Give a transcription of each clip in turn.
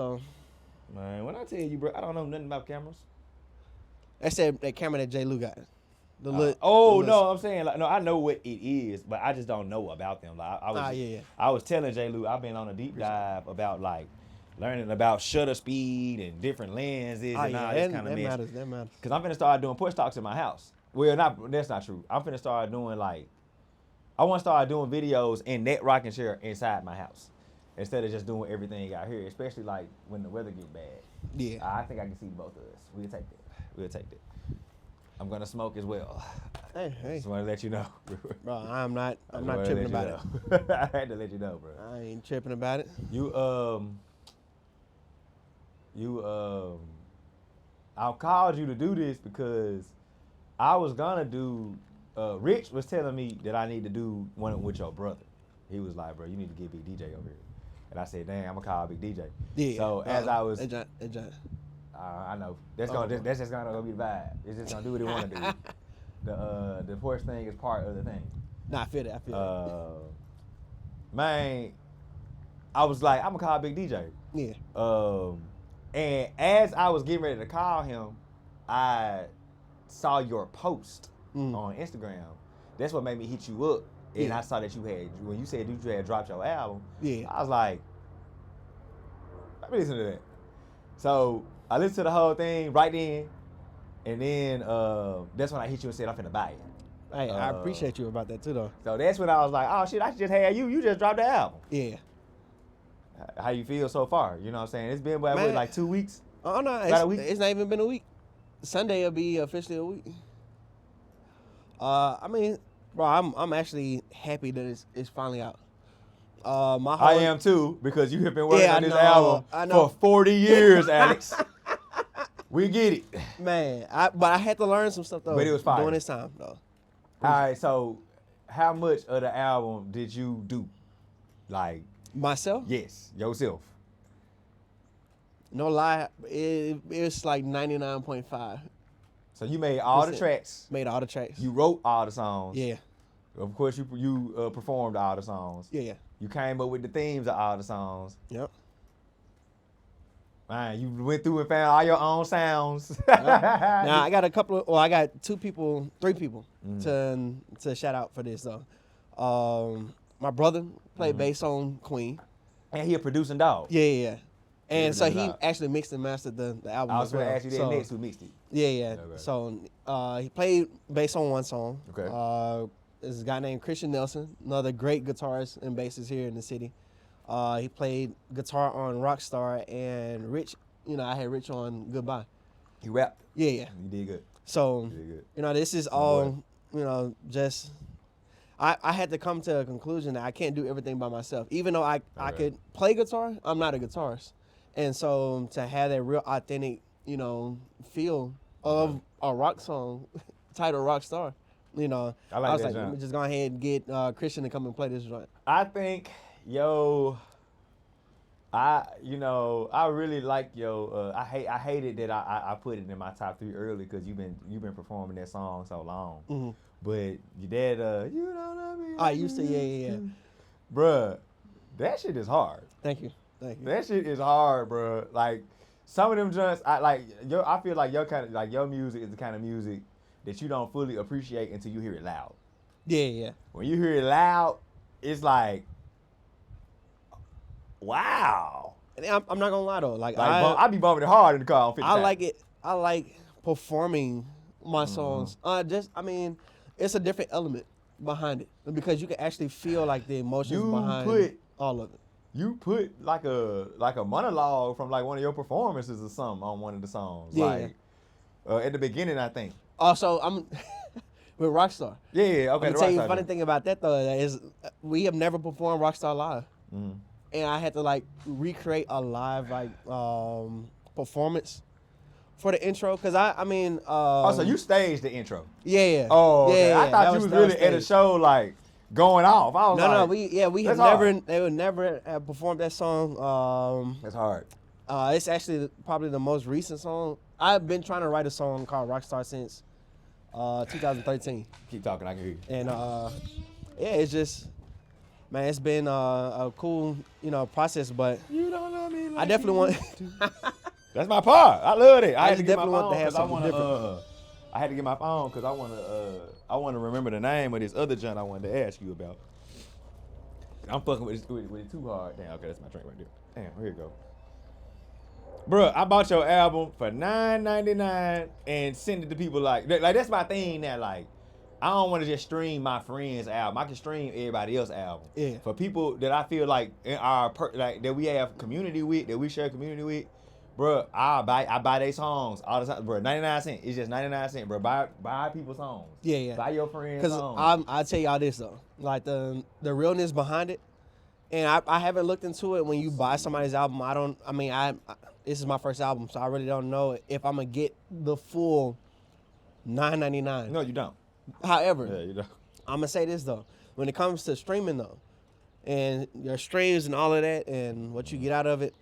So Man, when I tell you, bro, I don't know nothing about cameras. that's that camera that J. Lou got. The look. No, I'm saying like no, I know what it is, but I just don't know about them. Like I was telling J. Lou, I've been on a deep dive about like learning about shutter speed and different lenses and all this kind of mess. That matters. Cause I'm finna start doing push talks in my house. Well, that's not true. I'm finna start doing I want to start doing videos in that rocking chair inside my house instead of just doing everything out here, especially like when the weather get bad. Yeah. I think I can see both of us. We'll take that. I'm gonna smoke as well. Hey. Just want to let you know, Bro, I'm not tripping about it. I had to let you know, bro. I ain't tripping about it. I called you to do this because I was gonna do. Rich was telling me that I need to do one with your brother. He was like, bro, you need to get Big DJ over here. And I said, dang, I'm gonna call Big DJ. Yeah. So as I was, I I know that's just gonna be the vibe. It's just gonna do what it want to do. The porch thing is part of the thing. Nah, I feel it. Man, I was like, I'm gonna call Big DJ. Yeah. And as I was getting ready to call him, I saw your post on Instagram. That's what made me hit you up. And I saw that when you said you had dropped your album, I was like, let me listen to that. So I listened to the whole thing right then, and then that's when I hit you and said I'm finna buy it. Hey, I appreciate you about that too, though. So that's when I was like, oh shit, I just had you. You just dropped the album. Yeah. How you feel so far? You know what I'm saying? It's been what, like 2 weeks? Oh no, about a week? It's not even been a week. Sunday will be officially a week. I mean, bro, I'm actually happy that it's finally out. I am too, because you have been working on this album for 40 years, Alex. We get it. Man, but I had to learn some stuff though. But it was fire. During this time though. All right, so how much of the album did you do? Like myself? Yes, yourself. No lie, it's like 99.5. So you made all the tracks. Made all the tracks. You wrote all the songs. Yeah. Of course, you performed all the songs. Yeah. You came up with the themes of all the songs. Yep. Man, you went through and found all your own sounds. Now I got I got 3 people to shout out for this though. My brother played bass on Queen. And he a producing dog. Yeah. And so he actually mixed and mastered the album. I was going to ask you that next, who mixed it? Yeah. Okay. So he played bass on one song. Okay. There's a guy named Christian Nelson, another great guitarist and bassist here in the city. He played guitar on Rockstar, and Rich, I had Rich on Goodbye. He rapped? Yeah. You did good. So, this is all, just, I had to come to a conclusion that I can't do everything by myself. Even though I could play guitar, I'm not a guitarist. And so to have that real authentic, feel of a rock song titled Rockstar, I was like, let me just go ahead and get Christian to come and play this joint. I think, I really like I hated that I put it in my top 3 early because you've been performing that song so long. Mm-hmm. But your dad, you don't know me. I used to, yeah. Bruh, that shit is hard. Thank you. That shit is hard, bruh. Like some of them joints, I feel like your music is the kind of music that you don't fully appreciate until you hear it loud. Yeah. When you hear it loud, it's like, wow. And I'm not gonna lie though, I be bumping it hard in the car on 50 I like it. I like performing my songs. It's a different element behind it because you can actually feel like the emotions behind all of it. You put like a monologue from like one of your performances or something on one of the songs. Yeah. At the beginning, I think. Also, I'm with Rockstar. Yeah, okay. I'm gonna tell you a funny thing about that though is we have never performed Rockstar live, and I had to recreate a live performance for the intro because so you staged the intro? Yeah. Oh, okay. Yeah. I thought you was really at a show going off. I was we would never have performed that song. That's hard. It's actually probably the most recent song. I've been trying to write a song called Rockstar since 2013. Keep talking, I can hear you. And it's just Man, it's been a cool, process, but You don't love me like I definitely want. That's my part. I love it. I had to just get my definitely want phone to have because I something want different. to. I had to get my phone because I want to remember the name of this other joint I wanted to ask you about. I'm fucking with it too hard. Damn. Okay, that's my drink right there. Damn. Here you go. Bruh, I bought your album for $9.99 and sent it to people like that's my thing now. Like, I don't want to just stream my friend's album. I can stream everybody else's album. Yeah. For people that I feel like in our like that we have community with, that we share community with, bruh, I buy their songs all the time, bruh. 99 cents. It's just 99 cents, bruh. Buy people's songs. Yeah. Buy your friend's Because songs. I'll tell y'all this though, like the realness behind it, and I haven't looked into it. When you buy somebody's album, this is my first album, so I really don't know if I'm gonna get the full $9.99. No, you don't. However, Yeah, you don't. I'm gonna say this though, when it comes to streaming though, and your streams and all of that, and what you get out of it.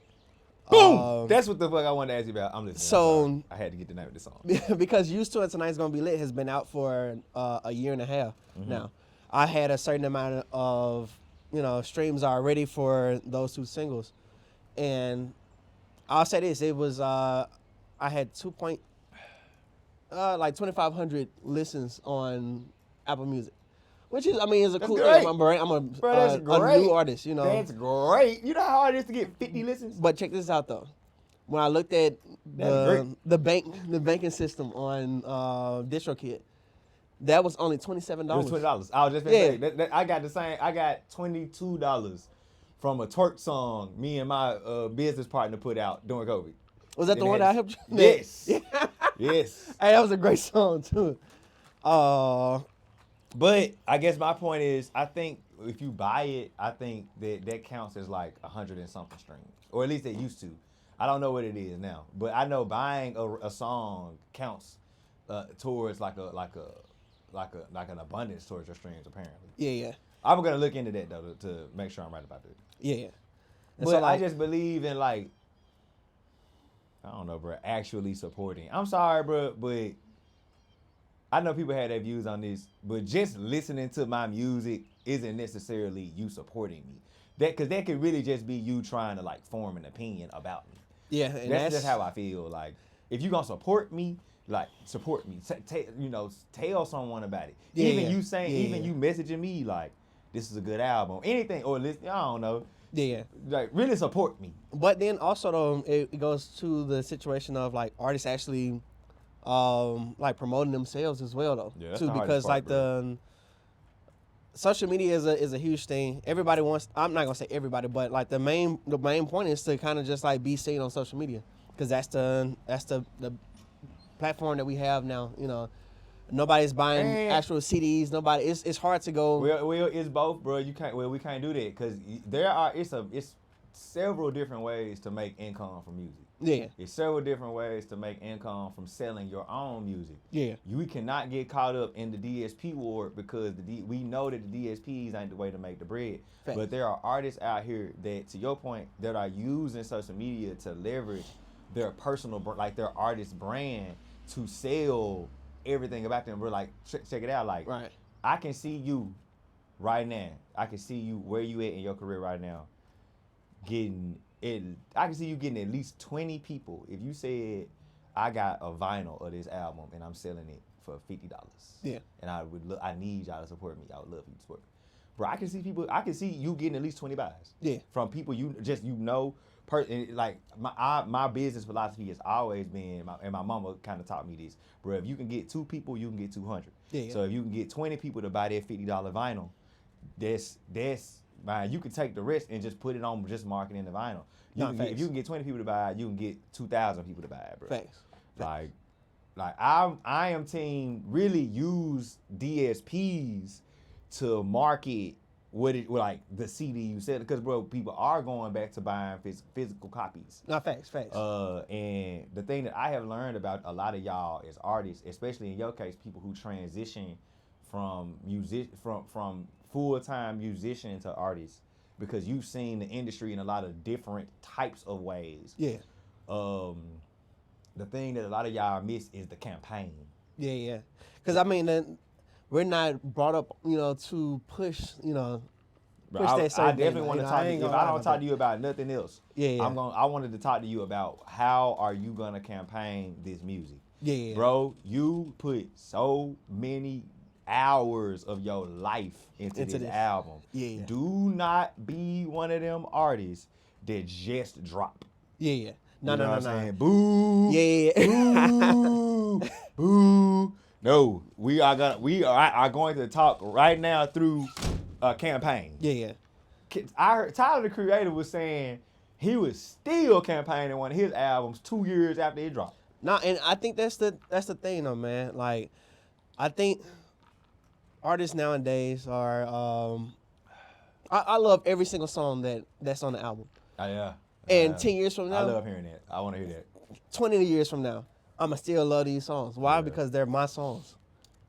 Boom! That's what the fuck I wanted to ask you about. I'm listening. So I had to get the name of the song. because Used to It Tonight's Gonna Be Lit has been out for a year and a half now. I had a certain amount of streams already for those two singles, and I'll say this: it was I had 2,500 listens on Apple Music, which is is a That's cool great. thing. I'm That's a great. new artist, That's great. You know how hard it is to get 50 listens? But check this out though. When I looked at the banking system on DistroKid, that was only $27. It was $20. I was just gonna say I got the same. I got $22 from a twerk song me and my business partner put out during COVID. Was that the one that I helped you? Yes. Yeah. Yes. Hey, that was a great song too. But I guess my point is, I think if you buy it, I think that counts as like 100 and something streams, or at least it used to. I don't know what it is now, but I know buying a song counts towards like an abundance towards your streams apparently. Yeah. I'm gonna look into that though to make sure I'm right about that. Yeah. But so, I just believe in like, I don't know, bro, actually supporting. I'm sorry, bro, but I know people have their views on this, but just listening to my music isn't necessarily you supporting me. Because that could really just be you trying to like form an opinion about me. Yeah, and that's just how I feel. Like, if you gonna support me, like support me. Tell someone about it. Yeah, even you saying, even you messaging me like, this is a good album, anything, or listen, I don't know. Yeah. Like, really support me. But then also though, it goes to the situation of like artists actually like promoting themselves as well though. Yeah, that's too, the because hardest part, like the social media is a huge thing. Everybody wants, I'm not gonna say everybody, but like the main point is to kind of just like be seen on social media, because that's the platform that we have now. Nobody's buying actual CDs. Nobody. It's hard to go. Well, it's both, bro. We can't do that because it's several different ways to make income from music. Yeah. It's several different ways to make income from selling your own music. Yeah. We cannot get caught up in the DSP war because we know that the DSPs ain't the way to make the bread. Fact. But there are artists out here that, to your point, that are using social media to leverage their personal, like their artist brand, to sell everything about them. We're like, check it out. Like, right. I can see you right now. I can see you where you at in your career right now. I can see you getting at least 20 people. If you said, I got a vinyl of this album and I'm selling it for $50. Yeah. And I need y'all to support me. I would love for you to support me. Bro, I can see you getting at least 20 buys. Yeah. From people like my business philosophy has always been, and my mama kind of taught me this, bro. If you can get 2 people, you can get 200. Yeah. So if you can get 20 people to buy that $50 vinyl, that's man, you can take the rest and just put it on just marketing the vinyl. If you can get 20 people to buy it, you can get 2,000 people to buy it, bro. Thanks. Like I am team really use DSPs to market like the CD you said, because bro, people are going back to buying physical copies. No, facts. And the thing that I have learned about a lot of y'all as artists, especially in your case, people who transition from full-time musician to artist, because you've seen the industry in a lot of different types of ways. Yeah. The thing that a lot of y'all miss is the campaign. Yeah. Because we're not brought up, to push, Bro, push that I certain definitely thing, want to I talk to ain't you. If gonna I lie don't about talk that. to you about nothing else, Yeah. I wanted to talk to you about how are you gonna campaign this music. Yeah. Bro, you put so many hours of your life into this album. Yeah. Do not be one of them artists that just drop. Yeah. No, You know no, what no, I'm no. saying? Boo. Yeah. Boo. Boo. No, we are going to talk right now through a campaign. Yeah. I heard Tyler the Creator was saying he was still campaigning one of his albums 2 years after it dropped. No, and I think that's the thing though, man. Like, I think artists nowadays are I love every single song that's on the album. Oh, yeah. And 10 years from I now, love hearing that. I want to hear that. 20 years from now, I'ma still love these songs. Why? Yeah. Because they're my songs.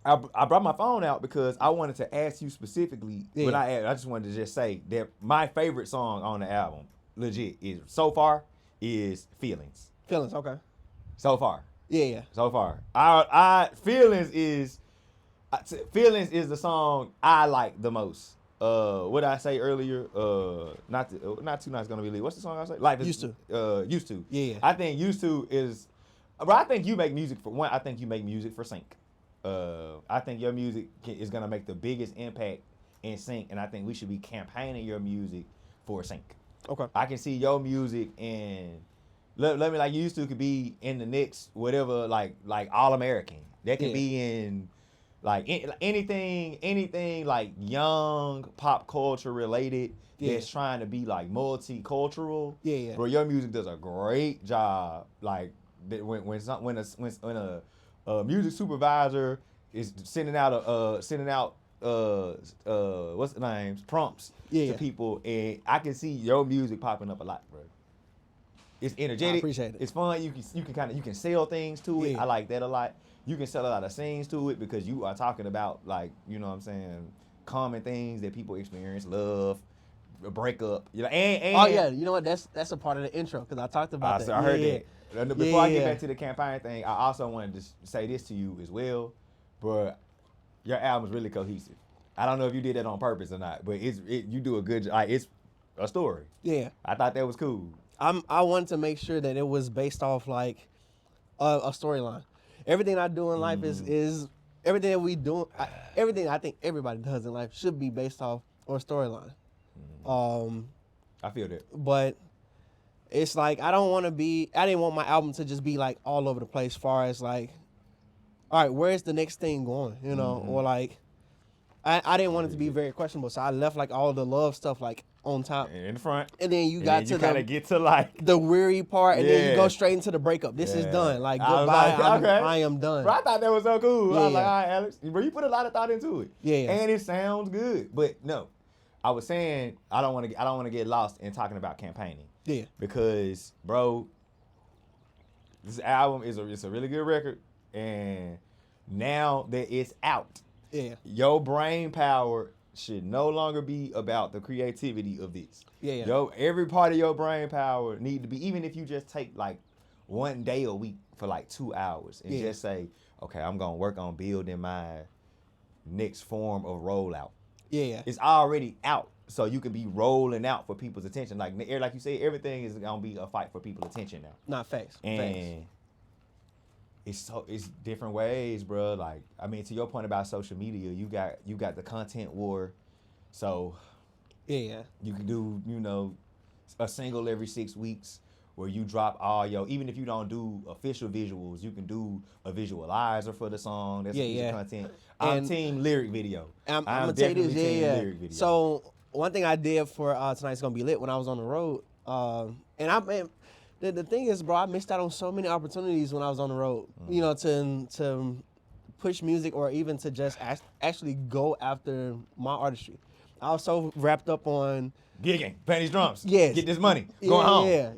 I brought my phone out because I wanted to ask you specifically. Yeah. When I just wanted to just say that my favorite song on the album, legit, is so far is Feelings. Feelings, okay. So far. Yeah. So far, I Feelings is the song I like the most. What did I say earlier? Not Too Night's Gonna Be Lit. What's the song I say? Life is Used to. Used to. Yeah. I think Used to is. But I think you make music for one. I think you make music for sync. I think your music is gonna make the biggest impact in sync, and I think we should be campaigning your music for sync. Okay. I can see your music in. Let me like Used to could be in the next whatever like All American. That could be in like anything like young pop culture related that's trying to be like multicultural. Yeah. Bro, your music does a great job. Like when a music supervisor is sending out what's the names prompts to people, and I can see your music popping up a lot, bro. It's energetic. I appreciate it. It's fun. You can sell things to it. Yeah. I like that a lot. You can sell a lot of scenes to it because you are talking about like, you know what I'm saying, common things that people experience, love, a breakup. You know, and oh yeah, you know what? That's a part of the intro because I talked about that. So I heard that. Before I get back to the campaign thing, I also wanted to say this to you as well, but your album's really cohesive. I don't know if you did that on purpose or not, but you do a good job. Like, it's a story. Yeah. I thought that was cool. I wanted to make sure that it was based off like a storyline. Everything I do in life is everything that we do. Everything I think everybody does in life should be based off or a storyline. I feel that. But it's like I didn't want my album to just be like all over the place. As far as like, all right, where's the next thing going? You know, or like I didn't want it to be very questionable, so I left like all the love stuff like on top in the front, and then you kind of get to like the weary part, and then you go straight into the breakup. This is done. Like goodbye. I am done. Bro, I thought that was so cool. Yeah, I was like, all right, Alex, bro, you put a lot of thought into it. Yeah, and it sounds good. But no, I was saying I don't want to get lost in talking about campaigning. Yeah, because bro, this album it's a really good record, and now that it's out, your brain power should no longer be about the creativity of this. Every part of your brain power need to be, even if you just take like one day a week for like 2 hours and just say, okay, I'm gonna work on building my next form of rollout. It's already out, so you can be rolling out for people's attention. Like you said, everything is gonna be a fight for people's attention now. Not facts. And it's different ways, bro. Like, I mean, to your point about social media, you got the content war, so you can do, you know, a single every 6 weeks where you drop all even if you don't do official visuals, you can do a visualizer for the song. That's content. I'm team lyric video. I'm gonna tell you this, lyric video. So one thing I did for Tonight's Gonna Be Lit when I was on the road, the thing is, bro, I missed out on so many opportunities when I was on the road. You know, to push music or even to just actually go after my artistry. I was so wrapped up on gigging, playing these drums. Yes. Get this money. Going home. Yeah.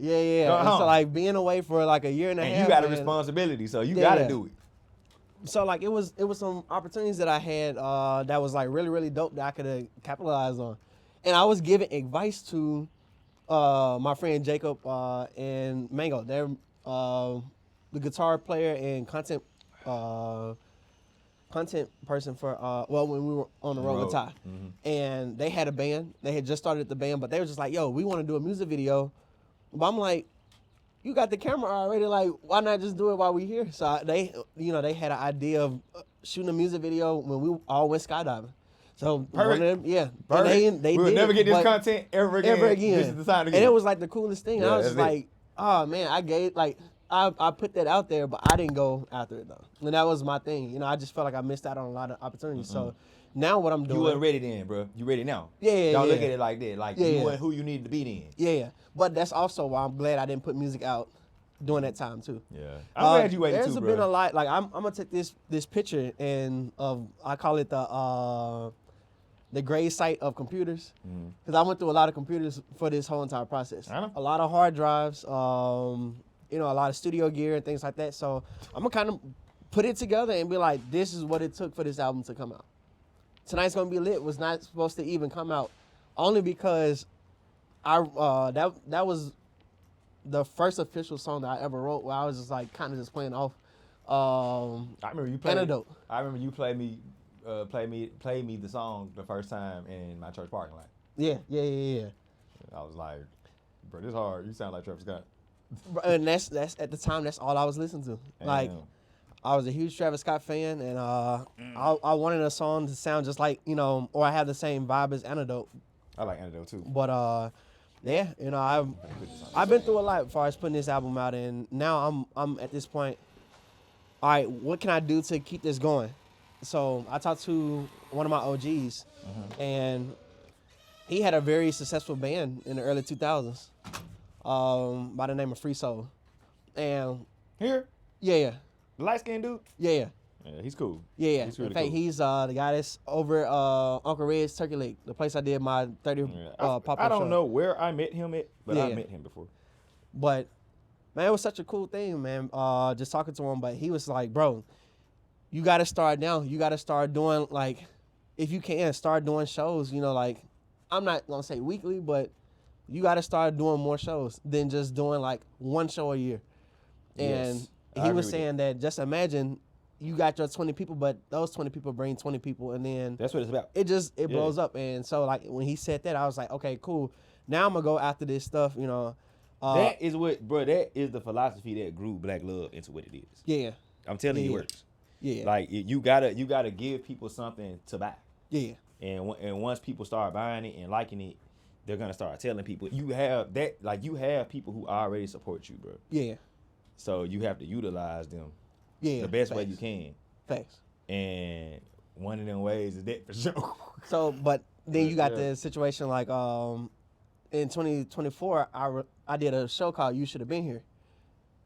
Going home. So like being away for like a year and a half. And you got a responsibility, so you got to do it. So like it was some opportunities that I had that was like really, really dope that I could have capitalized on. And I was giving advice to my friend Jacob and Mango. They're the guitar player and content content person for when we were on the road with Ty, and they had a band. They had just started the band, but they were just like, "Yo, we want to do a music video." But I'm like, "You got the camera already. Like, why not just do it while we here?" So they had an idea of shooting a music video when we all went skydiving. So one of them, yeah, and they we would did never it, get this but content ever again. This is the time to get and it. it was like the coolest thing. And I was just like, oh man, I put that out there, but I didn't go after it though. And that was my thing. You know, I just felt like I missed out on a lot of opportunities. So now what I'm doing. You wasn't ready then, bro. You ready now. Yeah. Don't look at it like that. Like you weren't who you needed to be then. Yeah. But that's also why I'm glad I didn't put music out during that time too. Yeah. I'm glad you waited too, bro. There's been a lot. Like I'm gonna take this picture and I call it the gray site of computers, because I went through a lot of computers for this whole entire process. I know. A lot of hard drives, a lot of studio gear and things like that. So I'm gonna kind of put it together and be like, this is what it took for this album to come out. Tonight's Gonna Be Lit was not supposed to even come out, only because that was the first official song that I ever wrote, where I was just like kind of just playing off. I remember you played Antidote. I remember you played me the song the first time in my church parking lot. Yeah. I was like, bro, this hard. You sound like Travis Scott. And that's at the time, that's all I was listening to. Damn. Like, I was a huge Travis Scott fan, and I wanted a song to sound just like, or I have the same vibe as Antidote. I like Antidote too. But I've been through a lot as far as putting this album out, and now I'm at this point. All right, what can I do to keep this going? So I talked to one of my OGs, and he had a very successful band in the early 2000s by the name of Free Soul. And Here? yeah. The light-skinned dude? Yeah, he's cool. Yeah. He's really in fact, cool. he's the guy that's over Uncle Red's Turkey Lake, the place I did my 30 pop-up show. I don't know where I met him at, but I met him before. But, man, it was such a cool thing, man, just talking to him. But he was like, bro, you got to start now. You got to start doing, like, if you can, start doing shows, like, I'm not going to say weekly, but you got to start doing more shows than just doing, like, one show a year. And he was saying that just imagine you got your 20 people, but those 20 people bring 20 people, and then that's what it's about. It blows up. And so, like, when he said that, I was like, okay, cool. Now I'm going to go after this stuff, that is the philosophy that grew Black Love into what it is. Yeah. I'm telling you, it works. Yeah. Like, you gotta give people something to buy. Yeah. And once people start buying it and liking it, they're gonna start telling people. You have people who already support you, bro. Yeah. So you have to utilize them the best way you can. Facts. And one of them ways is that for sure. So, but then you got the situation like in 2024, I did a show called You Should Have Been Here.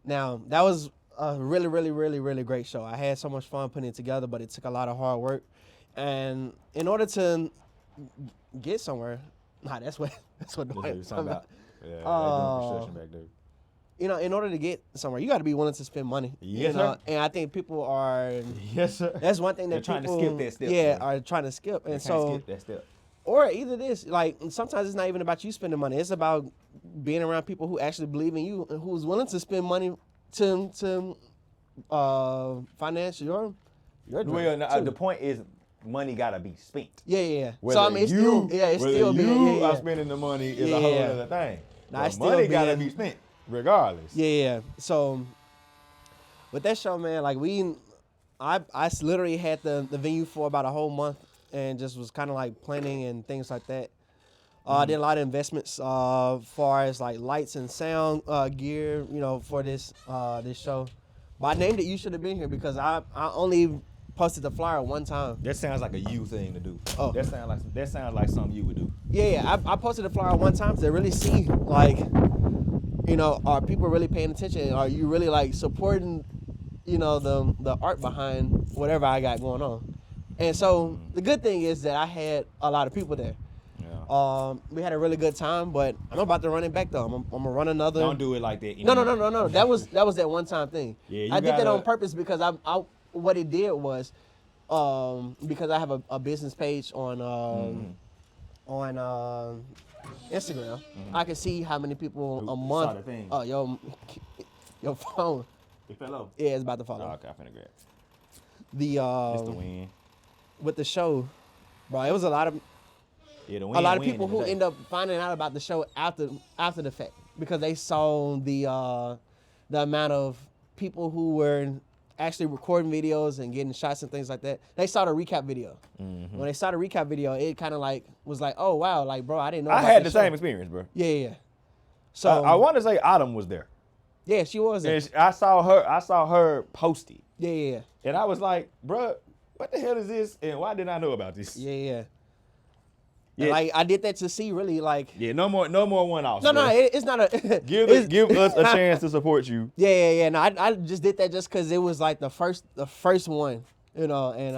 Now, that was a really, really, really, really great show. I had so much fun putting it together, but it took a lot of hard work. And in order to get somewhere, that's what Dwight was talking about. Yeah, construction back there. In order to get somewhere, you got to be willing to spend money. Yes, sir. And I think people are. Yes, sir. That's one thing that they're people trying to skip that step. Yeah, man. are trying to skip, and skip that step. Or either this, like, sometimes it's not even about you spending money. It's about being around people who actually believe in you and who's willing to spend money to finance your dream. Well, no, the point is, money gotta be spent. Yeah. Whether So I mean, it's still being are spending the money is a whole other thing. It's money gotta be spent regardless. Yeah. So with that show, man, like I literally had the venue for about a whole month and just was kind of like planning and things like that. I did a lot of investments far as like lights and sound gear, for this show. But I named it You Should Have Been Here because I only posted the flyer one time. That sounds like a you thing to do. Oh. That sounds like something you would do. Yeah. I posted the flyer one time to really see, like, are people really paying attention? Are you really like supporting, the art behind whatever I got going on? And so the good thing is that I had a lot of people there. Yeah. We had a really good time, but I'm about to run it back though. I'm gonna run another. Don't do it like that anymore. No. That was that one time thing. Yeah, I did that on purpose because I what it did was because I have a business page on Instagram. I can see how many people a month. Saw the thing. Oh, your phone. It fell off. Yeah, it's about to fall Oh, off. okay, I finna grab. the It's the win. with the show, bro. It was a lot of Yeah, the a win. lot of win people in who the day. end up finding out about the show after the fact because they saw the amount of people who were actually recording videos and getting shots and things like that. They saw the recap video. Mm-hmm. When they saw the recap video, it kind of like was like, oh wow, like bro, I didn't know. I about had the this show. same experience, bro. Yeah. So I want to say Autumn was there. yeah, she was there. And I saw her post it. Yeah. And I was like, bro, what the hell is this? And why didn't I know about this? Yeah. Yeah. And like I did that to see really like. Yeah, no more one-offs. No, bro. it's not a. Give us a chance to support you. Yeah. No, I just did that just because it was like the first one, you know, and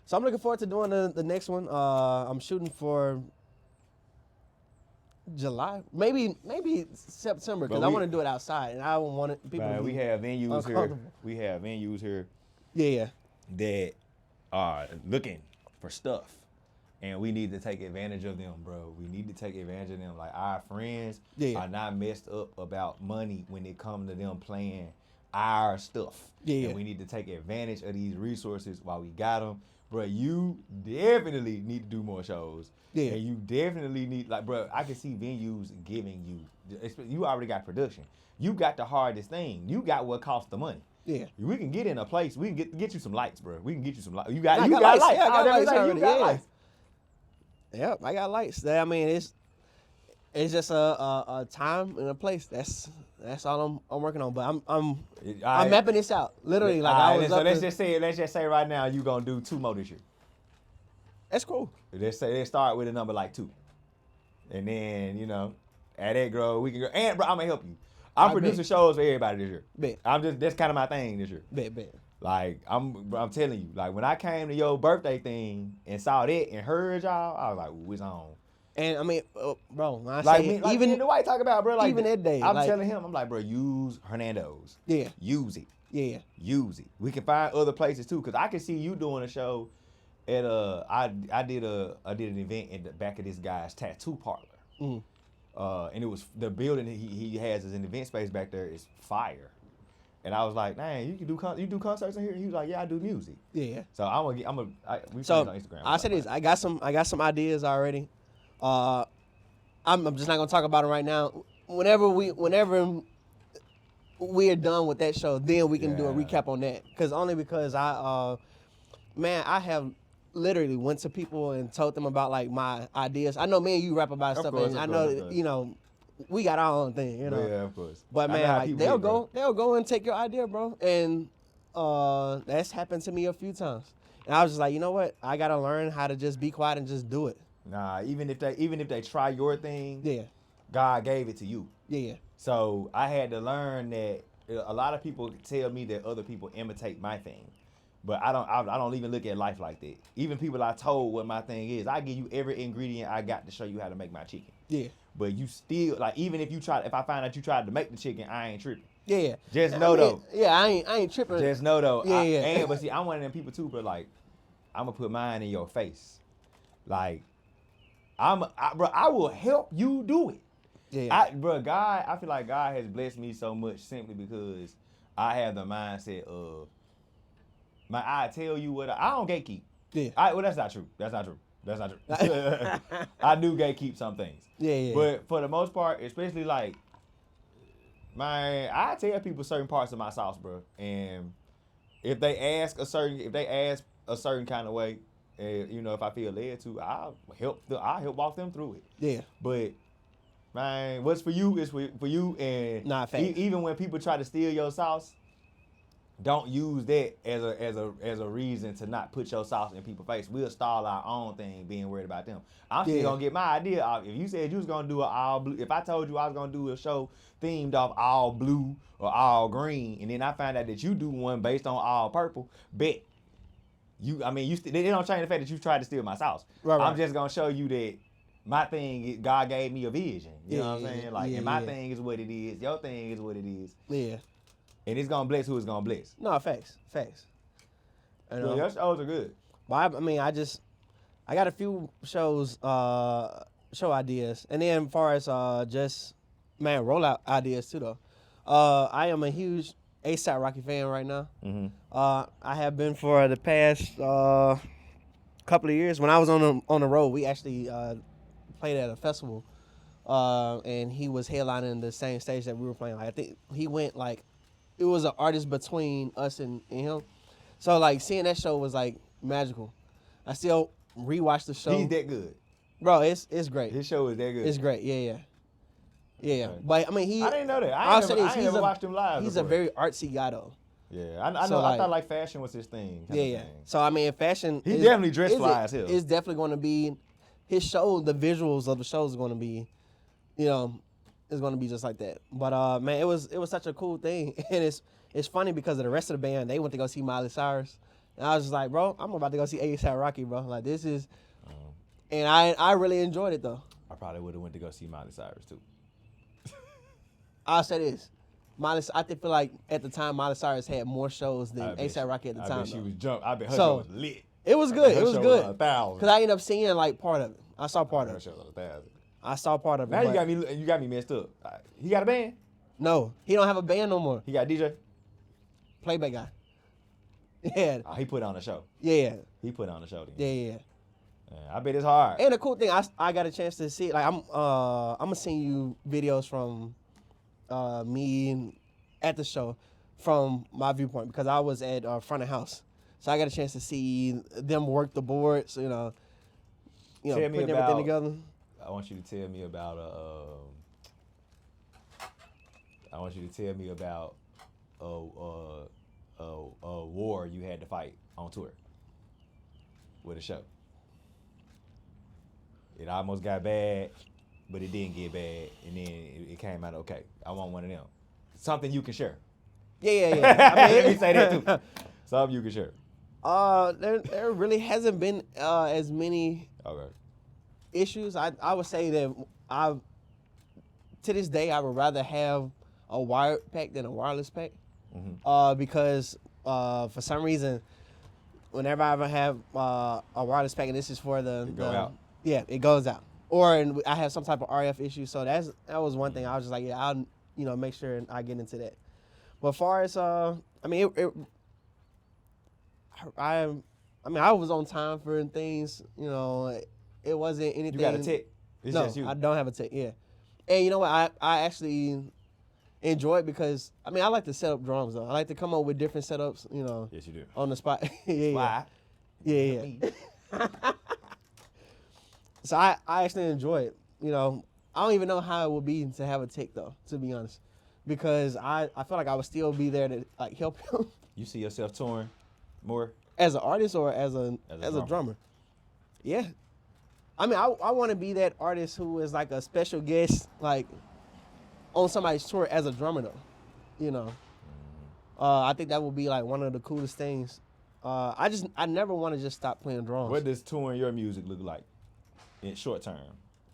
so I'm looking forward to doing the next one. I'm shooting for July, maybe September, because I want to do it outside, and I don't want it people. Man, to be we have venues here. uncomfortable. We have venues here Yeah. that are looking for stuff. And we need to take advantage of them, bro. We need to take advantage of them. Like, our friends are not messed up about money when it comes to them playing our stuff. Yeah. And we need to take advantage of these resources while we got them. Bro, you definitely need to do more shows. Yeah. And you definitely need, like, bro, I can see venues giving you already got production. You got the hardest thing. You got what costs the money. Yeah. We can get in a place. We can get you some lights, bro. We can get you some lights. You got lights. lights. Yeah, I got lights You already. got Yeah. lights. Yep, I got lights. I mean, it's just a time and a place. That's all I'm working on. But I'm mapping this out. Literally, like I was. So let's just say right now you gonna do 2 more this year. That's cool. Let's start with a number like 2, and then at that grow we can go. And bro, I'm gonna help you. I'm producing shows for everybody this year. Bet. That's kind of my thing this year. Bet. Like I'm telling you, like when I came to your birthday thing and saw that and heard y'all, I was like, "Ooh, it's on." And I mean, bro, when I Like, say even even the white talk about, bro. Like even that day, I'm like, telling him, I'm like, bro, use Hernando's. Yeah. Use it. Yeah. Use it. We can find other places too, cause I can see you doing a show at I did an event in the back of this guy's tattoo parlor. Mm. And it was the building he has as an event space back there is fire. And I was like, man, you do concerts in here? And he was like, yeah, I do music. Yeah. So we friends So on Instagram. I said this. I got some ideas already. I'm just not gonna talk about it right now. Whenever we are done with that show, then we can do a recap on that. Because I have literally went to people and told them about like my ideas. I know me and you rap about stuff, and I know we got our own thing, Yeah, of course. But man, like they'll go and take your idea, bro. And that's happened to me a few times. And I was just like, you know what? I gotta learn how to just be quiet and just do it. Nah, even if they try your thing, Yeah. God gave it to you. Yeah. So I had to learn that a lot of people tell me that other people imitate my thing. But I don't even look at life like that. Even people I told what my thing is, I give you every ingredient I got to show you how to make my chicken. Yeah. But you still, like, even if I find out you tried to make the chicken, I ain't tripping. Yeah. Just know though. Yeah, I ain't tripping. Just know though. Yeah. But see, I'm one of them people too, but like, I'm gonna put mine in your face. Like, bro, I will help you do it. Yeah. I feel like God has blessed me so much simply because I have the mindset of, I tell you what, I don't gatekeep. Yeah. Well, that's not true. I do gatekeep some things. Yeah. But for the most part, especially like, I tell people certain parts of my sauce, bro. And if they ask a certain kind of way, if I feel led to, I'll help walk them through it. Yeah. But man, what's for you is for you. And even when people try to steal your sauce, don't use that as a reason to not put your sauce in people's face. We'll stall our own thing, being worried about them. I'm still gonna get my idea off. If you said you was gonna do an all blue, if I told you I was gonna do a show themed off all blue or all green, and then I find out that you do one based on all purple, bet. They don't change the fact that you tried to steal my sauce. Right. I'm just gonna show you that my thing, God gave me a vision. You know what I'm saying? Like, and my thing is what it is. Your thing is what it is. Yeah. And it's gonna bless who it's gonna bless. No, facts. So your shows are good. Well, I got a few show ideas, and then as far as rollout ideas too though. I am a huge ASAP Rocky fan right now. Mm-hmm. I have been for the past couple of years. When I was on the road, we actually played at a festival, and he was headlining the same stage that we were playing. Like, I think he went like, it was an artist between us and him. So like seeing that show was like magical. I still rewatch the show. He's that good. Bro, it's great. His show is that good. It's great. Yeah. Okay. But I mean, I didn't know that. I'll I say ain't this, never watched him live. He's before. a very artsy guy though. Yeah, I know. So, I like, thought like fashion was his thing. Yeah. Thing. So I mean, fashion. He definitely dressed fly as hell. It's definitely going to be his show. The visuals of the show is going to be, you know, it's going to be just like that. But man, it was such a cool thing, and it's funny because of the rest of the band. They went to go see Miley Cyrus, and I was just like, bro, I'm about to go see A$AP Rocky, bro. Like this is, and I really enjoyed it though. I probably would have went to go see Miley Cyrus too. I'll say this. I feel like at the time Miley Cyrus had more shows than A$AP Rocky at the time. I bet she was jumped. I bet her So, show was lit. It was good. It was good. Because Because I ended up seeing like part of it. I saw part of her it. show was 1,000. I saw part of it. Now but you got me messed up. He got a band. No, he don't have a band no more. He got DJ. Playback guy. Yeah. Oh, he put on a show. Yeah. He put on a show. Then. Yeah. I bet it's hard. And the cool thing, I got a chance to see it. Like I'm gonna send you videos from me at the show from my viewpoint because I was at front of house, so I got a chance to see them work the boards. You know, putting everything together. I want you to tell me about a war you had to fight on tour with a show. It almost got bad, but it didn't get bad, and then it came out okay. I want one of them. Something you can share. Yeah. I mean, Let me say that too. Something you can share. There really hasn't been as many issues. I would say that to this day I would rather have a wired pack than a wireless pack. Mm-hmm. Because for some reason, whenever I ever have a wireless pack, and this is for out. Yeah, it goes out. Or I have some type of RF issue, so that was one thing. I was just like, yeah, I'll make sure I get into that. But as far as I was on time for things. It wasn't anything. You got a tech? It's no, just you. I don't have a tech. Yeah, and you know what? I actually enjoy it because I like to set up drums though. I like to come up with different setups. Yes, you do. On the spot. Yeah. Why? Yeah. So I actually enjoy it. I don't even know how it would be to have a tech though, to be honest, because I feel like I would still be there to like help him. You see yourself touring more As an artist or as a drummer? Yeah. I want to be that artist who is like a special guest, like on somebody's tour as a drummer though. I think that would be like one of the coolest things. I never want to just stop playing drums. What does touring your music look like in short term?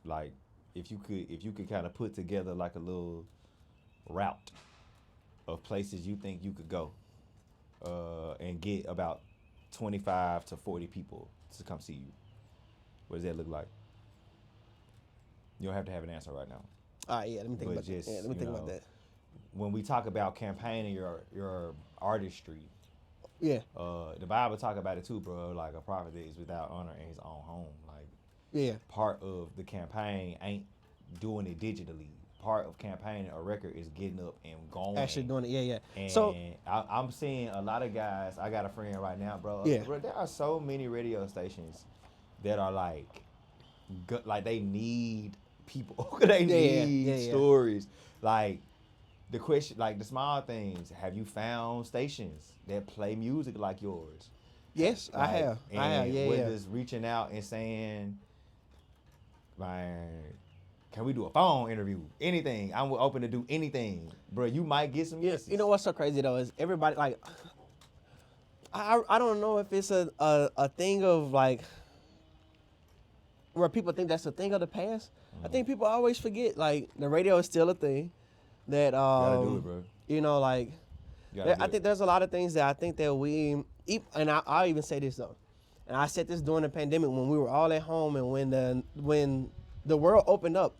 Like if you could kind of put together like a little route of places you think you could go and get about 25 to 40 people to come see you. What does that look like? You don't have to have an answer right now. All right, yeah, let me think about that. Yeah, let me think about that. When we talk about campaigning your artistry, yeah, the Bible talk about it too, bro. Like a prophet that is without honor in his own home. Like, yeah, part of the campaign ain't doing it digitally. Part of campaigning a record is getting up and going. Actually doing it, yeah. And so I'm seeing a lot of guys. I got a friend right now, bro. Yeah. Bro, there are so many radio stations that are like they need people. They need stories. Like the question, like the small things. Have you found stations that play music like yours? Yes, Like, I have. Yeah. Whether it's reaching out and saying, man, can we do a phone interview? Anything. I'm open to do anything. Bro, you might get some yeses. You know what's so crazy though is everybody like I don't know if it's a thing of like where people think that's a thing of the past. I think people always forget like the radio is still a thing. That gotta do it, bro. Like I think there's a lot of things that I think that and I'll even say this though. And I said this during the pandemic when we were all at home and when the world opened up,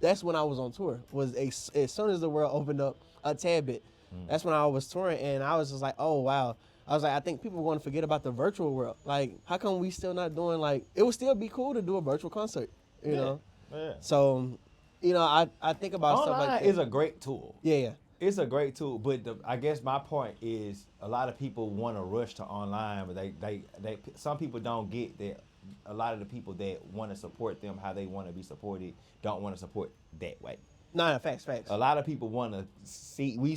that's when I was on tour. Was as soon as the world opened up a tad bit, That's when I was touring, and I was just like, oh wow. I was like, I think people are going to forget about the virtual world. Like, how come we still not doing, like, it would still be cool to do a virtual concert, you know? Yeah. So, you know, I think about stuff like Online that. is a great tool. Yeah. It's a great tool, but I guess my point is a lot of people want to rush to online, but they some people don't get that. A lot of the people that want to support them how they want to be supported don't want to support that way. No, facts. A lot of people want to see. We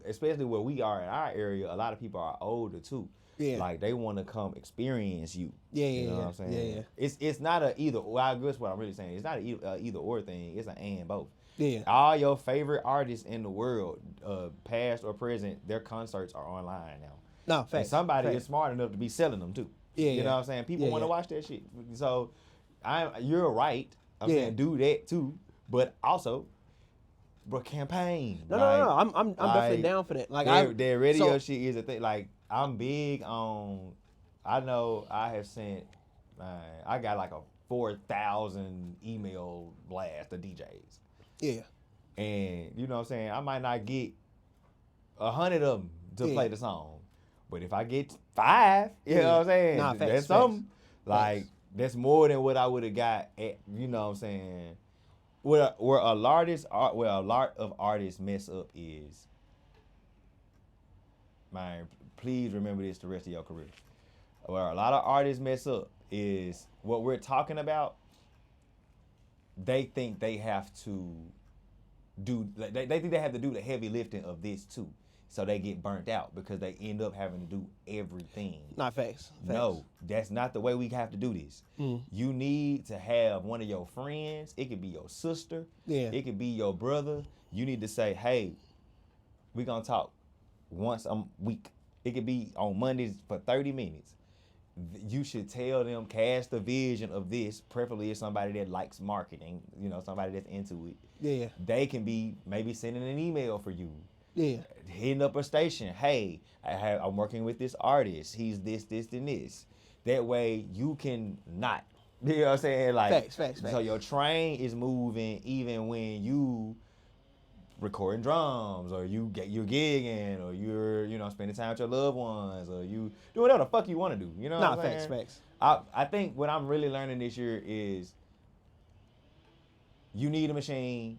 especially where we are in our area. A lot of people are older too. Yeah. Like they want to come experience you. Yeah, You know what I'm saying? Yeah. It's not a either. Well, I guess what I'm really saying. It's not a either or thing. It's an and both. Yeah. All your favorite artists in the world, past or present, their concerts are online now. No, facts. And somebody facts. is smart enough to be selling them too. Yeah, You know what I'm saying? People want to watch that shit. So, you're right. I'm saying do that too, but also, bro, campaign. No. I'm definitely down for that. Like their radio shit is a thing. Like I'm big on. I know I have sent. I got like a 4,000 email blast to DJs. Yeah. And you know what I'm saying? I might not get 100 of them to play the song. But if I get 5, you know what I'm saying? Nah, facts, that's something. Like, that's more than what I would have got at, you know what I'm saying? Where a lot of artists mess up is, man, please remember this the rest of your career. Where a lot of artists mess up is what we're talking about. They think they have to do. They think they have to do the heavy lifting of this too, so they get burnt out because they end up having to do everything. Not facts. No, that's not the way we have to do this. You need to have one of your friends. It could be your sister. Yeah. It could be your brother. You need to say, hey, we're gonna talk once a week. It could be on Mondays for 30 minutes. You should tell them, cast the vision of this, preferably if somebody that likes marketing, you know, somebody that's into it. Yeah. They can be maybe sending an email for you. Yeah. Hitting up a station. Hey, I'm working with this artist. He's this, and this. That way you can not. You know what I'm saying? Like, Facts. So your train is moving even when you recording drums, or you're gigging, or you're, you know, spending time with your loved ones, or you do whatever the fuck you want to do. You know what I'm saying? Facts. I think what I'm really learning this year is you need a machine,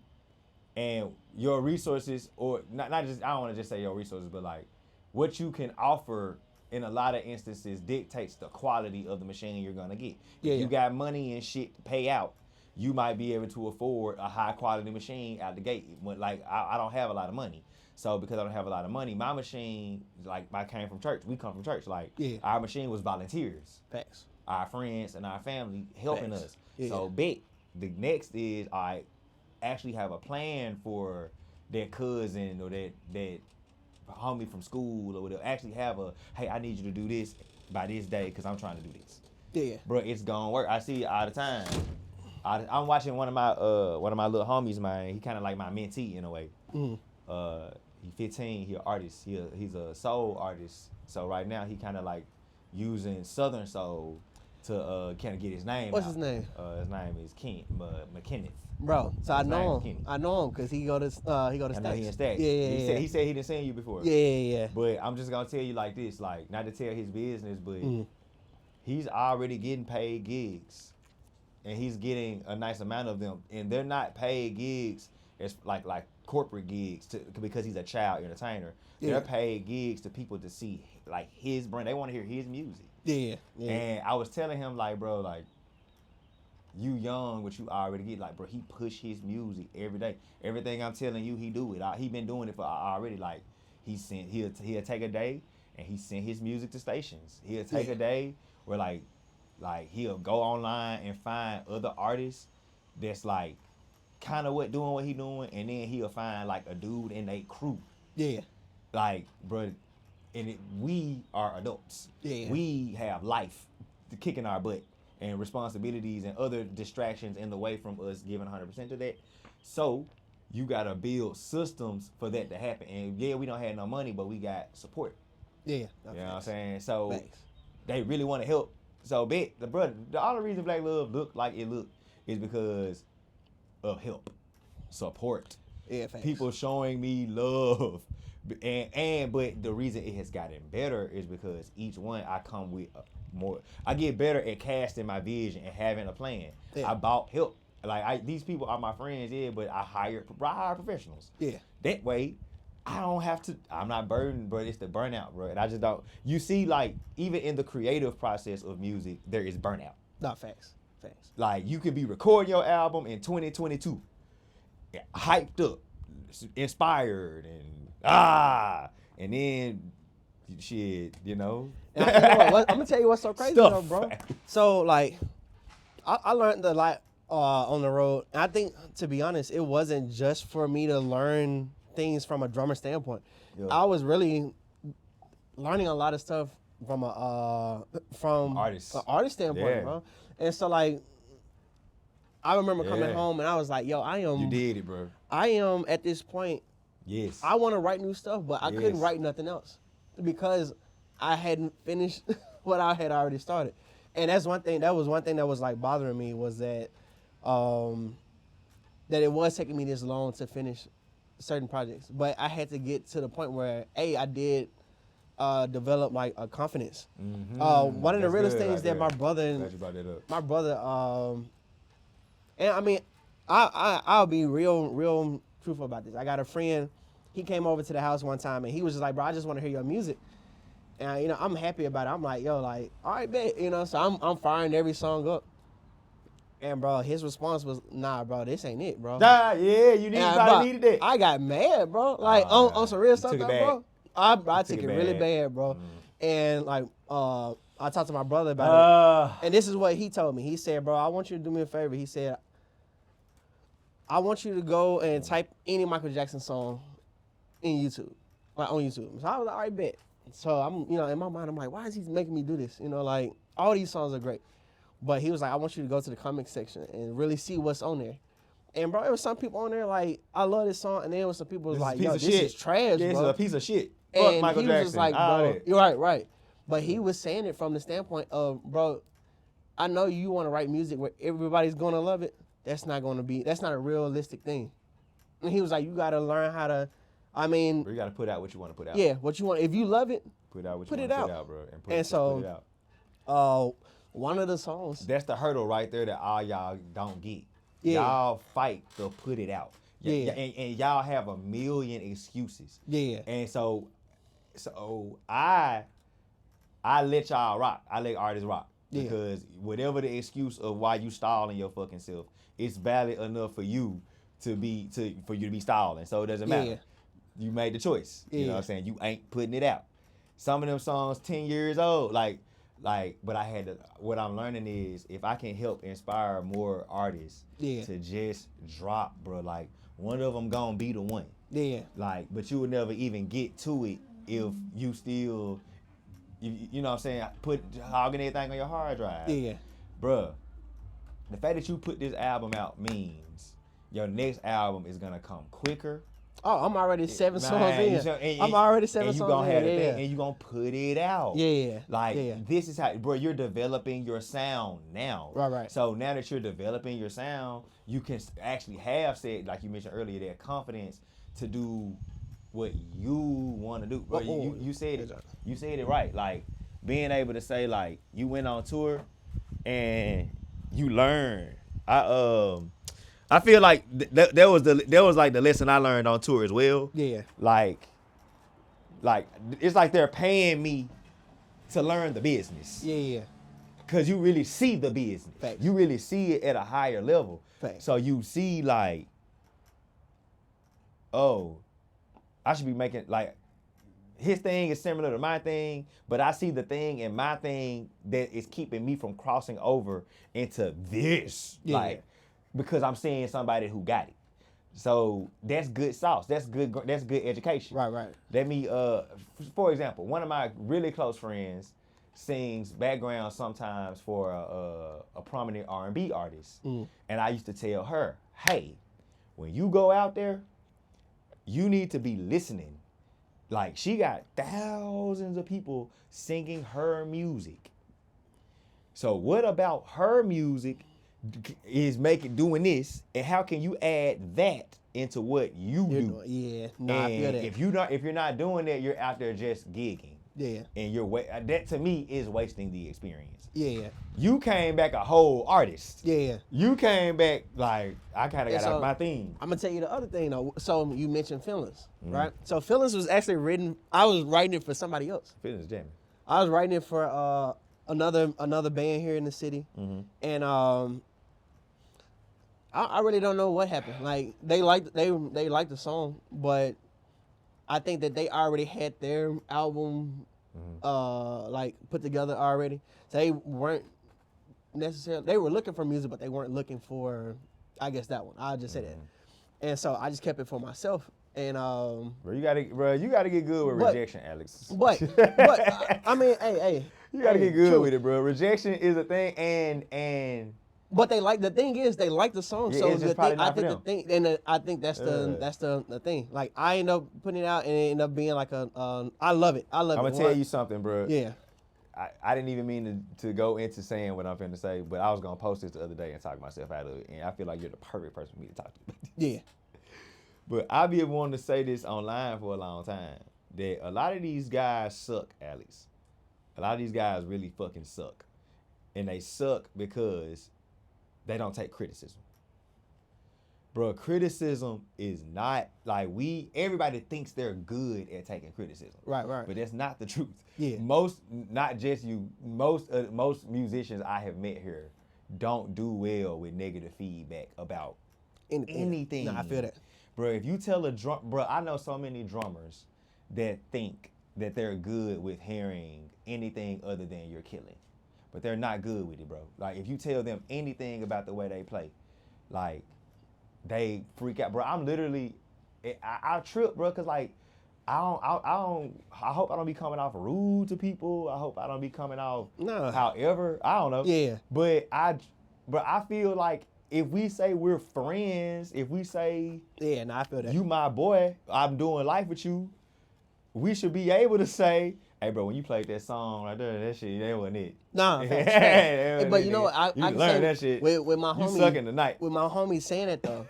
and your resources, or not just, I don't want to just say your resources, but like what you can offer in a lot of instances dictates the quality of the machine you're gonna get. If you got money and shit to pay out, you might be able to afford a high quality machine out the gate. Like I don't have a lot of money. So because I don't have a lot of money, my machine, like I came from church. We come from church. Like our machine was volunteers. Facts. Our friends and our family helping Facts. us. Yeah. So the next is I actually have a plan for that cousin or that homie from school, or whatever. Actually have hey, I need you to do this by this day because I'm trying to do this. Yeah. Bro, it's gonna work. I see it all the time. I'm watching one of my little homies, man. He kind of like my mentee in a way. He's 15. He's an artist. He's a soul artist. So right now he kind of like using Southern soul to kind of get his name. What's out. his name? His name is McKenneth. Bro, so I know him. Kenny. I know him because he go to I Stacks. know he in Stacks. Yeah. He said he didn't seen you before. Yeah. But I'm just gonna tell you like this, like not to tell his business, but he's already getting paid gigs, and he's getting a nice amount of them, and they're not paid gigs as like corporate gigs because he's a child entertainer. They're paid gigs to people to see like his brand. They want to hear his music. Yeah. And I was telling him like, bro, like, you young, but you already get like, bro, he push his music every day. Everything I'm telling you, he do it. He been doing it for already. Like, he'll take a day and he send his music to stations. He'll take a day where like he'll go online and find other artists that's like kind of doing what he doing, and then he'll find like a dude in a crew. Yeah. Like, bro, we are adults. Yeah. We have life kicking our butt and responsibilities and other distractions in the way from us giving 100% to that. So you gotta build systems for that to happen. And yeah, we don't have no money, but we got support. Yeah. You know what I'm saying? So Thanks. they really want to help. So the only reason Black Love look like it look is because of help, support. Yeah, thanks. People showing me love. But the reason it has gotten better is because each one I come with more. I get better at casting my vision and having a plan. Yeah. I bought help. Like these people are my friends, yeah, but I hire professionals. Yeah. That way, I don't have to. I'm not burdened, bro. It's the burnout, bro. And I just don't. You see, like even in the creative process of music, there is burnout. Not facts. Like you could be recording your album in 2022, hyped up, inspired, and then shit, you know. And I'm gonna tell you what's so crazy though, bro. So like, I learned a lot on the road. And I think, to be honest, it wasn't just for me to learn things from a drummer standpoint. Yeah. I was really learning a lot of stuff from an artist standpoint, bro. And so like, I remember coming home and I was like, yo, You did it, bro. I am at this point. Yes. I want to write new stuff, but I couldn't write nothing else because I hadn't finished what I had already started. And that's one thing. That was one thing that was like bothering me, was that that it was taking me this long to finish certain projects. But I had to get to the point where I did develop like a confidence. Mm-hmm. One of the realest things that my brother and I mean, I'll be real truthful about this. I got a friend, he came over to the house one time and he was just like, bro, I just want to hear your music. And, you know, I'm happy about it. I'm like, yo, like, all right, bet, you know, so I'm firing every song up. And, bro, his response was, nah, bro, this ain't it, bro. You needed it. I got mad, bro. Like, on some real stuff, bro. I took it really bad, bro. And, like, I talked to my brother about it. And this is what he told me. He said, bro, I want you to do me a favor. He said, I want you to go and type any Michael Jackson song in YouTube, like on YouTube. So I was like, all right, bet. So I'm, you know, in my mind, I'm like, why is he making me do this? You know, like, all these songs are great. But he was like, I want you to go to the comment section and really see what's on there. And, bro, there was some people on there like, I love this song. And then there was some people who was like, yo, this is trash, bro. This is a piece of shit. And fuck Michael he Jackson. was just like, bro, you're right. But he was saying it from the standpoint of, bro, I know you want to write music where everybody's going to love it. That's not a realistic thing. And he was like, you got to learn how to, you got to put out what you want to put out. Yeah, what you want. If you love it, put out what you want to put out, bro. Put it out. One of the songs. That's the hurdle right there that all y'all don't get. Yeah. Y'all fight to put it out. Yeah. And y'all have a million excuses. Yeah. And so I let y'all rock. I let artists rock. Yeah. Because whatever the excuse of why you stalling your fucking self, it's valid enough for you to be stalling. So it doesn't matter. Yeah. You made the choice. You know what I'm saying? You ain't putting it out. Some of them songs 10 years old, but I had to, what I'm learning is if I can help inspire more artists to just drop, bro, like one of them gonna be the one. Yeah. Like, but you would never even get to it if you still, you know what I'm saying, hogging everything on your hard drive. Yeah. Bruh, the fact that you put this album out means your next album is gonna come quicker. Oh, I'm already 7 songs in. I'm already 7 songs in. And you gonna put it out. Yeah. This is how, bro, you're developing your sound now. Right. So now that you're developing your sound, you can actually have said, like you mentioned earlier, that confidence to do what you want to do. Bro, you said it. You said it right. Like being able to say, like, you went on tour and you learned. I feel like that was like the lesson I learned on tour as well. Yeah. Like it's like they're paying me to learn the business. Yeah. Cause you really see the business. Facts. You really see it at a higher level. Facts. So you see like, oh, I should be making like his thing is similar to my thing, but I see the thing in my thing that is keeping me from crossing over into this. Yeah. Like, because I'm seeing somebody who got it. So that's good sauce. That's good education. Right. Let me, for example, one of my really close friends sings background sometimes for a prominent R&B artist. Mm. And I used to tell her, hey, when you go out there, you need to be listening. Like, she got thousands of people singing her music. So what about her music is doing this, and how can you add that into what you do? Yeah, And I feel that. if you're not doing that, you're out there just gigging. Yeah. And that to me is wasting the experience. Yeah. You came back a whole artist. Yeah. You came back like I kind of got so, out my theme. I'm gonna tell you the other thing though. So you mentioned Feelings, right? So Feelings was actually written. I was writing it for somebody else. Feelings jamming. I was writing it for another band here in the city, and I really don't know what happened. Like they liked the song, but I think that they already had their album like put together already. So they weren't necessarily, they were looking for music, but they weren't looking for, I guess, that one. I'll just say that. And so I just kept it for myself. And Bro, you gotta get good with rejection, Alex. But I mean, hey, you gotta get good with it, bro. Rejection is a thing, and but the thing is they like the song. Yeah, so it's just the thing, probably I not for think the thing, and I think that's the thing. Like I end up putting it out, and it ended up being like I love it. I'm gonna tell you something, bro. Yeah. I didn't even mean to go into saying what I'm finna say, but I was gonna post this the other day and talk myself out of it, and I feel like you're the perfect person for me to talk to. Yeah. But I be wanting to say this online for a long time, that a lot of these guys suck, Alex. A lot of these guys really fucking suck. And they suck because they don't take criticism. Bro, criticism is not, like, everybody thinks they're good at taking criticism. Right. But that's not the truth. Yeah. Most musicians I have met here don't do well with negative feedback about anything. No, I feel that. Bro, if you tell bro, I know so many drummers that think that they're good with hearing anything other than you're killing. But they're not good with it, bro. Like, if you tell them anything about the way they play, like, they freak out. Bro, I'm literally, I trip, bro, because, like, I hope I don't be coming off rude to people. I hope I don't be coming off however. I don't know. Yeah. But I feel like if we say we're friends, if we say, yeah, I feel that. You my boy, I'm doing life with you, we should be able to say, hey, bro, when you played that song right there, that shit, that wasn't it. Nah, but you know what? I can say that shit. With my homie, you sucking tonight. With my homie saying it though,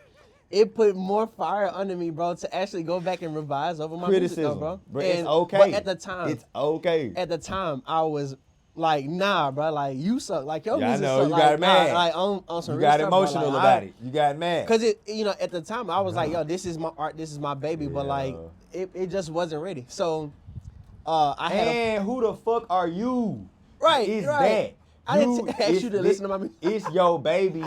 it put more fire under me, bro, to actually go back and revise over my music, though, bro. It's okay. But at the time, it's okay. At the time, I was like, nah, bro, like you suck, like your music I know, suck. you like, got mad. Like on some you real got stuff, emotional bro. Like, about it. You got mad. Cause at the time I was like, yo, this is my art, this is my baby, but like it just wasn't ready. So who the fuck are you? Right, It's right. that. I didn't ask you to listen to my music. It's your baby,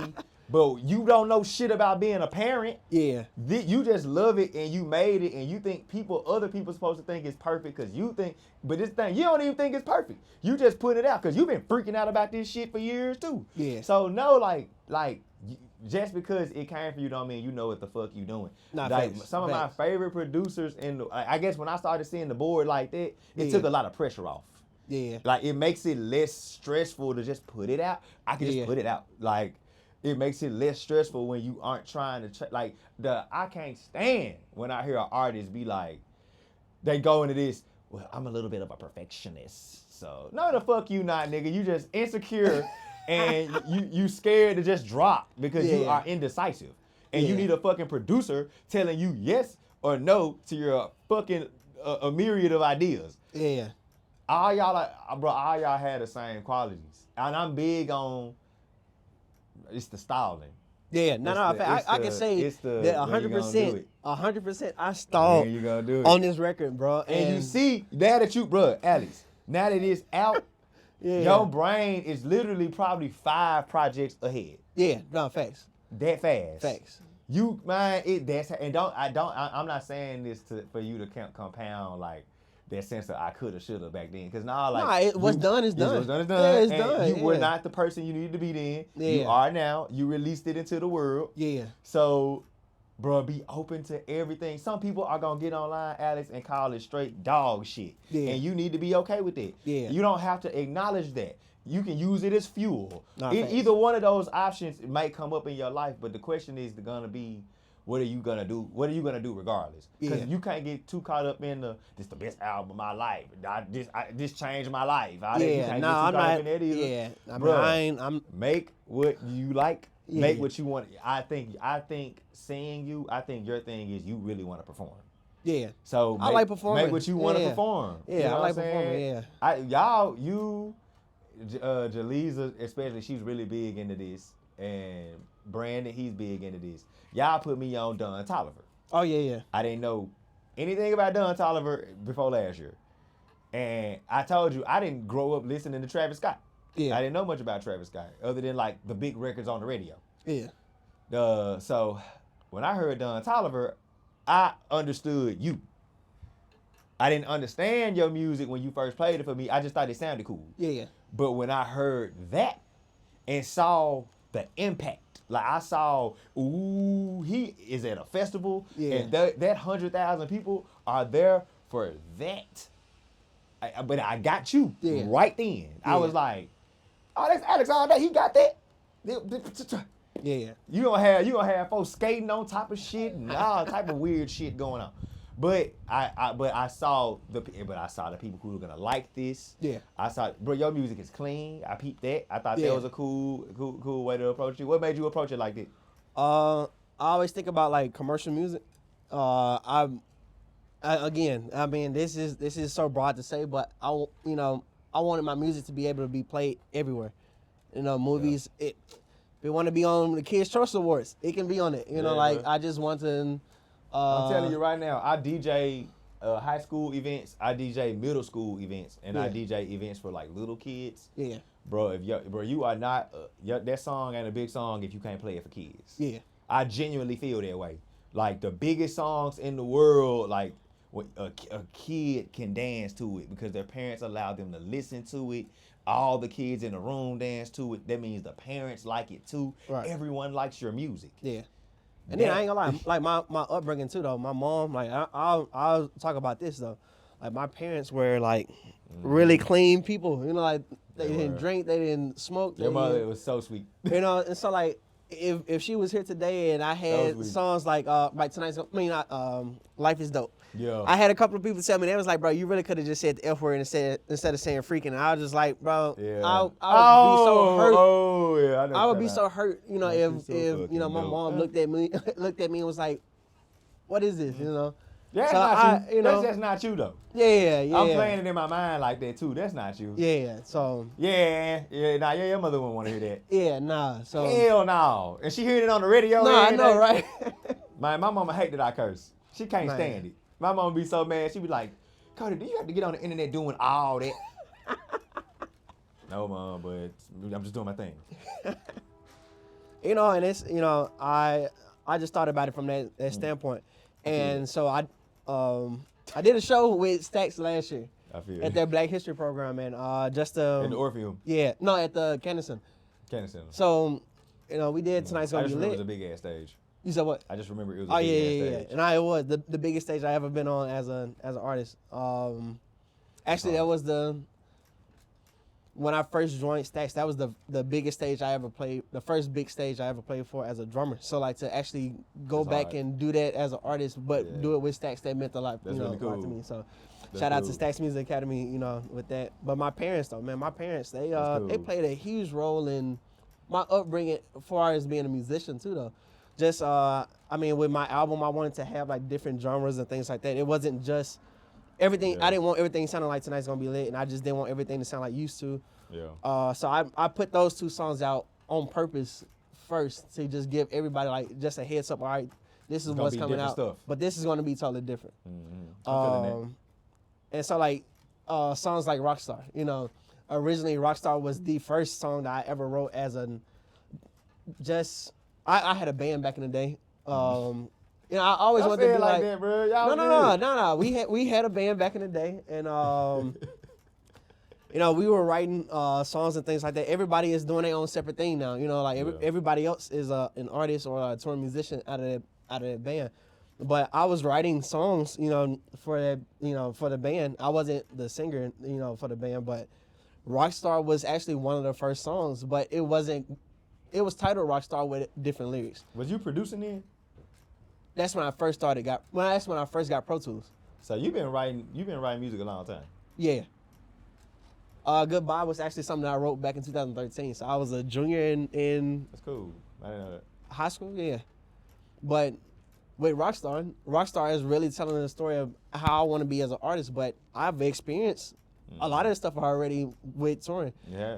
but you don't know shit about being a parent. Yeah. You just love it and you made it and you think other people supposed to think it's perfect because you think, but this thing, you don't even think it's perfect. You just put it out because you've been freaking out about this shit for years too. Yeah. So no, like just because it came from you don't mean you know what the fuck you doing. Nah, like facts, some of my favorite producers, and I guess when I started seeing the board like that, it took a lot of pressure off. Yeah. Like it makes it less stressful to just put it out. I can just put it out. Like it makes it less stressful when you aren't trying to I can't stand when I hear an artist be like, they go into this, well, I'm a little bit of a perfectionist. So no, the fuck you not, nigga. You just insecure and you scared to just drop because you are indecisive. And you need a fucking producer telling you yes or no to your fucking a myriad of ideas. Yeah. All y'all had the same qualities. And I'm big on, it's the styling. Yeah, I can say that 100%, I stalled you gonna do it. on this record, bro. And you see, now that Alex, now that it's out, your brain is literally probably 5 projects ahead. Yeah, no, facts. That fast. Facts. You, man, I'm not saying this for you to compound like that sense of I coulda, shoulda back then. Cause what's done is done. What's done is done. Yeah, it's and done. You were not the person you needed to be then. Yeah. You are now. You released it into the world. Yeah. So, bro, be open to everything. Some people are gonna get online, Alex, and call it straight dog shit. Yeah. And you need to be okay with it. Yeah. You don't have to acknowledge that. You can use it as fuel. Nah, Either one of those options might come up in your life, but the question is gonna be, what are you gonna do? What are you gonna do regardless? Because you can't get too caught up in this the best album of my life. This changed my life. I'm not. Yeah, Bruh, I'm make what you like Make what you want. I think seeing you, I think your thing is you really want to perform. Yeah. So I like performing. Make what you want to perform. Yeah, you know I like what I'm performing. saying? Jaleesa, especially, she's really big into this, and Brandon, he's big into this. Y'all put me on Don Toliver. Oh yeah. I didn't know anything about Don Toliver before last year, and I told you I didn't grow up listening to Travis Scott. Yeah. I didn't know much about Travis Scott other than like the big records on the radio. Yeah. So when I heard Don Toliver, I understood you. I didn't understand your music when you first played it for me. I just thought it sounded cool. Yeah. But when I heard that and saw the impact, like I saw, he is at a festival, and that 100,000 people are there for that. But I got you right then. I was like, oh, that's Alexander. He got that. Yeah. You gonna have folks skating on top of shit and all type of weird shit going on. But I saw the people who were gonna like this. Yeah. I saw, bro, your music is clean. I peeped that. I thought that was a cool way to approach it. What made you approach it like that? I always think about like commercial music. I mean, this is so broad to say, but I wanted my music to be able to be played everywhere. Movies. If it want to be on the Kids' Choice Awards, it can be on it. I just want to. I'm telling you right now, I DJ high school events, I DJ middle school events, and I DJ events for like little kids. Yeah. Bro, you are not that song ain't a big song if you can't play it for kids. Yeah. I genuinely feel that way. Like the biggest songs in the world, like a kid can dance to it because their parents allow them to listen to it. All the kids in the room dance to it. That means the parents like it too. Right. Everyone likes your music. Yeah. And then I ain't gonna lie, like my upbringing too though. My mom, like I'll talk about this though. Like my parents were like really clean people. Like they didn't drink, they didn't smoke. Your mother was so sweet. And so like if she was here today and I had songs like tonight's, Life is Dope. Yeah. I had a couple of people tell me, they was like, bro, you really could have just said the F word instead of saying freaking. And I was just like, bro, I would be so hurt. Oh yeah, I would be so hurt, if my mom looked at me and was like, what is this, That's so not you. That's just not you though. Yeah. I'm playing it in my mind like that too. That's not you. Yeah. So. Your mother wouldn't want to hear that. Yeah, nah. So. Hell no. And she hearing it on the radio. No, I know, right? My mama hate that I curse. She can't stand it. My mama be so mad. She be like, Cody, do you have to get on the internet doing all that? No, Mom, but I'm just doing my thing. And it's, I just thought about it from that standpoint. And so I did a show with Stacks last year at their Black History program, and just in the Orpheum. Yeah, no, at the Kennison. So, we did Tonight's Gonna Be Lit. It was a big ass stage. You said what? I just remember it was a big ass stage. And it was the biggest stage I ever been on as an artist. Actually, that was when I first joined Stacks, that was the biggest stage I ever played, the first big stage I ever played for as a drummer. So like to actually go back and do that as an artist, but do it with Stacks, that meant a lot, really cool. a lot to me. So shout out to Stacks Music Academy, with that. But my parents though, man, they played a huge role in my upbringing as far as being a musician too though. Just with my album, I wanted to have like different genres and things like that. It wasn't just everything. I didn't want everything sounding like Tonight's Gonna Be Lit, and I just didn't want everything to sound like Used To. Yeah. So I put those two songs out on purpose first to just give everybody like just a heads up. All right, this is what's coming out, but this is going to be totally different. Mm-hmm. And so like songs like Rockstar. Originally Rockstar was the first song that I ever wrote as I had a band back in the day. I always wanted to be like that, bro. Y'all no. We had a band back in the day, and we were writing songs and things like that. Everybody is doing their own separate thing now. Everybody else is an artist or a touring musician out of that band. But I was writing songs, for the band. I wasn't the singer, for the band, but Rockstar was actually one of the first songs, but it wasn't. It was titled Rockstar with different lyrics. Was you producing then? That's when I first that's when I first got Pro Tools. So you've been writing music a long time. Yeah. Goodbye was actually something that I wrote back in 2013. So I was a junior in That's cool. I didn't know that. High school, yeah. But with Rockstar is really telling the story of how I want to be as an artist. But I've experienced a lot of this stuff already with touring. Yeah.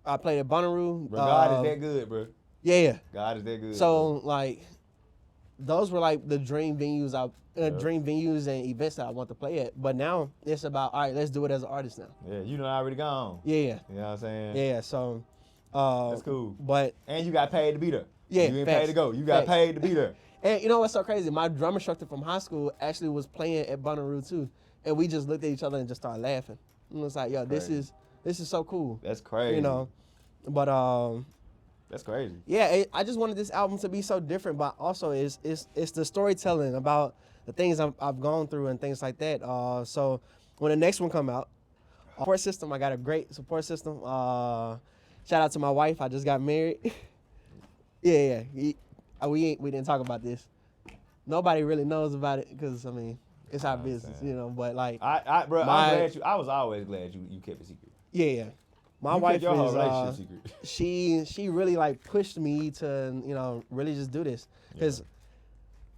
I played at Bonnaroo. Bro, God is that good, bro. Yeah. God is that good. So bro. like, those were like the dream venues dream venues and events that I want to play at. But now it's about, all right, let's do it as an artist now. Yeah, you know I already gone. Yeah. You know what I'm saying? Yeah. So That's cool. But And you got paid to be there. yeah, You ain't facts. paid to go. You got Facts. paid to be there. And you know what's so crazy? My drum instructor from high school actually was playing at Bonnaroo too, and we just looked at each other and just started laughing. And it was like, yo, this is so cool. That's crazy. You know, but That's crazy. yeah, I just wanted this album to be so different, but also it's the storytelling about the things I've gone through and things like that. So when the next one come out, support system, I got a great support system. Shout out to my wife. I just got married. yeah. We didn't talk about this. Nobody really knows about it because I mean it's our business, you know. But like, I'm glad I was always glad you kept it secret. Yeah. My you wife kept your whole is relationship secret. she really like pushed me to really just do this because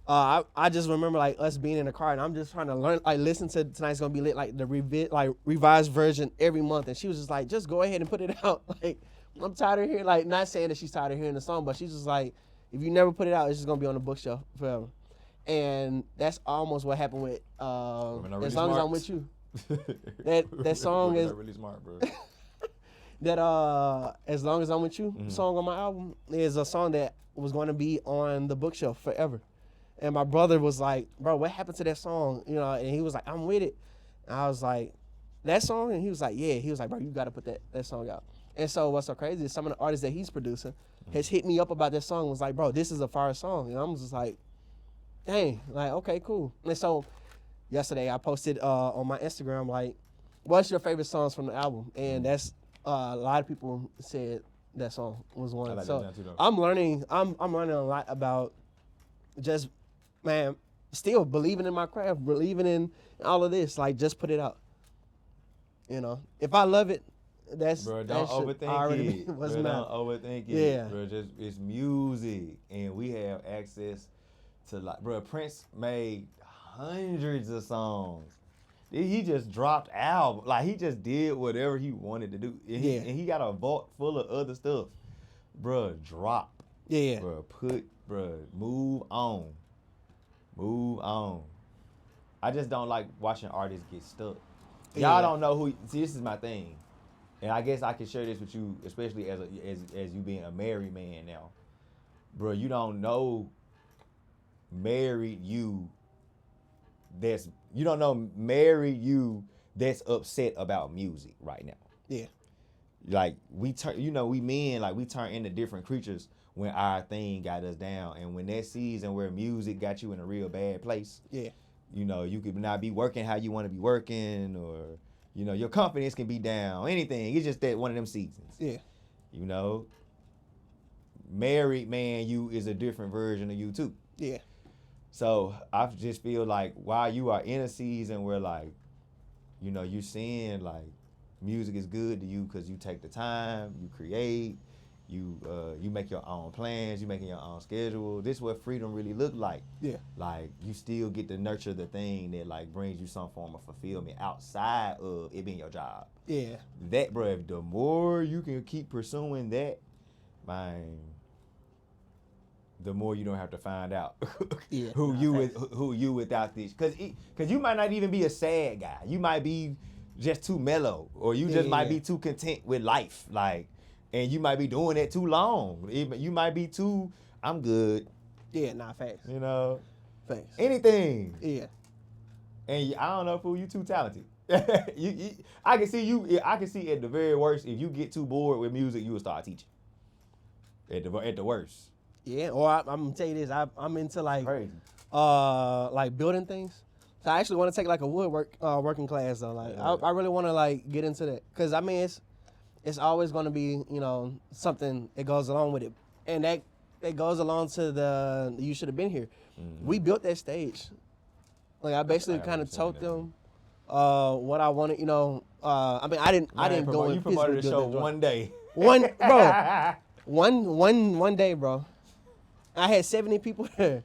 I just remember like us being in the car and I'm just trying to learn, like listen to Tonight's Gonna Be Lit, like the revised version every month, and she was just like, just go ahead and put it out. Like, I'm tired of hearing, like, not saying that she's tired of hearing the song, but she's just like, if you never put it out, it's just gonna be on the bookshelf forever. And that's almost what happened with As Long As I'm With You. That song is really smart, bro. that As Long As I'm With You song on my album is a song that was going to be on the bookshelf forever. And my brother was like, bro, what happened to that song? You know, and he was like, I'm with it. And I was like, that song? And he was like, yeah. He was like, bro, you got to put that song out. And so what's so crazy is some of the artists that he's producing has hit me up about that song, was like, bro, this is a fire song. And I'm just like, dang, like, okay, cool. And so yesterday I posted on my Instagram, like, what's your favorite songs from the album? And that's a lot of people said that song was one. Like so I'm learning a lot about just, man, still believing in my craft, believing in all of this. Like, just put it out. You know, if I love it, that's bro. Don't overthink it. Bro, don't overthink it. Yeah, bro. Just it's music, and we have access to, like, bro. Prince made hundreds of songs. He just dropped albums. Like, he just did whatever he wanted to do. And he got a vault full of other stuff. Bro, drop. Yeah. Bro, move on. Move on. I just don't like watching artists get stuck. Y'all don't know who. See, this is my thing. And I guess I can share this with you, especially as you being a married man now. Bro, you don't know married you that's upset about music right now. Yeah. Like, we men, like, we turn into different creatures when our thing got us down. And when that season where music got you in a real bad place, yeah, you know, you could not be working how you want to be working, or, you know, your confidence can be down, anything. It's just that one of them seasons. Yeah. You know, married man, you is a different version of you too. Yeah. So I just feel like while you are in a season where, like, you know, you're seeing like music is good to you because you take the time, you create, you make your own plans, you making your own schedule. This is what freedom really look like. Yeah. Like, you still get to nurture the thing that, like, brings you some form of fulfillment outside of it being your job. Yeah. That, bro, the more you can keep pursuing that, man, the more you don't have to find out who you without this. Cause you might not even be a sad guy. You might be just too mellow, or you just might be too content with life. Like, and you might be doing it too long. You might be too, I'm good. Yeah, facts. You know? Facts. Anything. Yeah. And I don't know, fool, you too talented. I can see at the very worst, if you get too bored with music, you will start teaching. At the worst. Yeah, or I'm gonna tell you this, I'm into like crazy. Like building things. So I actually want to take like a woodwork working class though. Like I really want to like get into that, because I mean it's always gonna be, you know, something that goes along with it, and that goes along to the You Should Have Been Here. Mm-hmm. We built that stage. Like, I basically kind of told them what I wanted, you know. I mean, I didn't go and you promoted the show one day. Bro. One day, bro. I had 70 people there,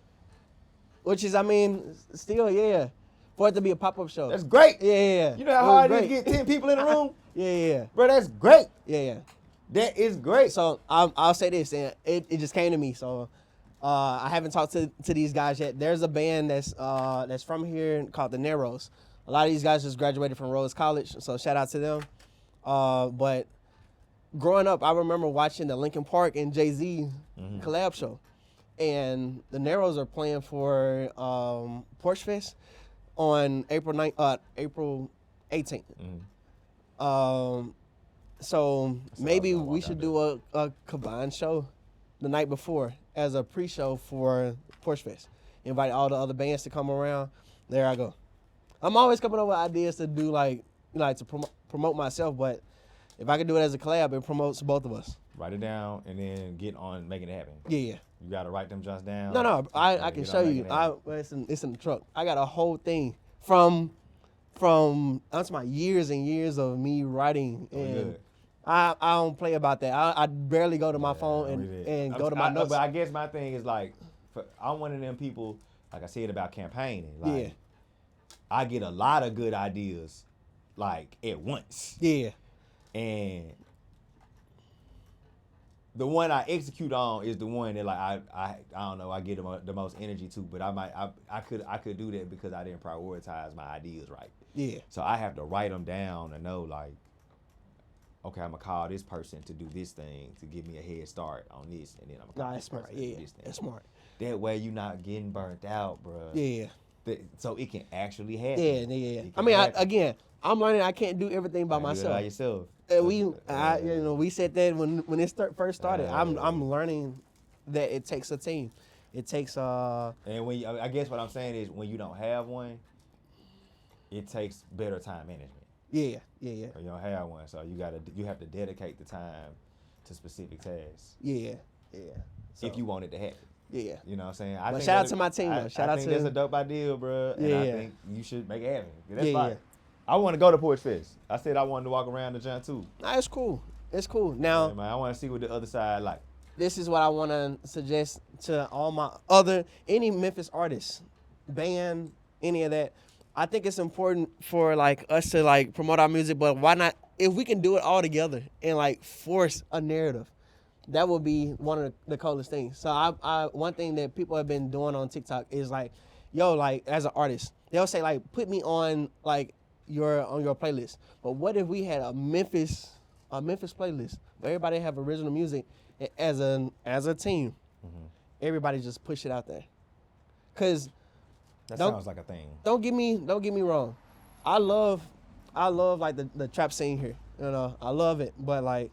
which is, I mean, still, yeah, for it to be a pop-up show. That's great. Yeah. You know how hard it is to get 10 people in the room? Yeah. Bro, that's great. Yeah. That is great. So I'll say this, and it just came to me. So I haven't talked to these guys yet. There's a band that's from here called the Narrows. A lot of these guys just graduated from Rhodes College, so shout out to them. But growing up, I remember watching the Linkin Park and Jay-Z collab show. And the Narrows are playing for Porch Fest on April 18th. So maybe we should do a combined show the night before as a pre-show for Porch Fest. Invite all the other bands to come around. There I go. I'm always coming up with ideas to do to promote myself, but if I could do it as a collab, it promotes both of us. Write it down and then get on making it happen. Yeah. You gotta write them just down. No, I can show you. It's in the truck. I got a whole thing from that's my years and years of me writing, and I don't play about that. I barely go to my phone and go to my notes. But I guess my thing is like, I'm one of them people, like I said about campaigning. Like, I get a lot of good ideas, like at once. Yeah. And the one I execute on is the one that like I don't know, I get the most energy to, but I could do that because I didn't prioritize my ideas right. Yeah. So I have to write them down and know like, okay, I'm gonna call this person to do this thing to give me a head start on this, and then I'm gonna call this person to do this thing. That's smart. That way you're not getting burnt out, bro. Yeah. So it can actually happen. Yeah. I mean, I'm learning I can't do everything by myself. Do it by yourself. We said that when it first started. I'm learning that it takes a team. It takes And when I guess what I'm saying is when you don't have one, it takes better time management. Yeah. You don't have one, so you have to dedicate the time to specific tasks. Yeah. So, if you want it to happen. Yeah. You know what I'm saying? But shout out to my team, though. I think that's a dope idea, bro. And I think you should make it happen. That's fine. Yeah. I want to go to Porch Fest. I said I wanted to walk around the joint too. Nah, it's cool. It's cool. Now, man, I want to see what the other side like. This is what I want to suggest to all my any Memphis artists, band, any of that. I think it's important for like us to like promote our music, but why not? If we can do it all together and like force a narrative, that would be one of the coolest things. So I one thing that people have been doing on TikTok is like, like as an artist, they'll say like, put me on like your playlist. But what if we had a Memphis playlist where everybody have original music as a team? Everybody just push it out there. Cause that sounds like a thing. Don't get me wrong. I love like the trap scene here. You know, I love it. But like,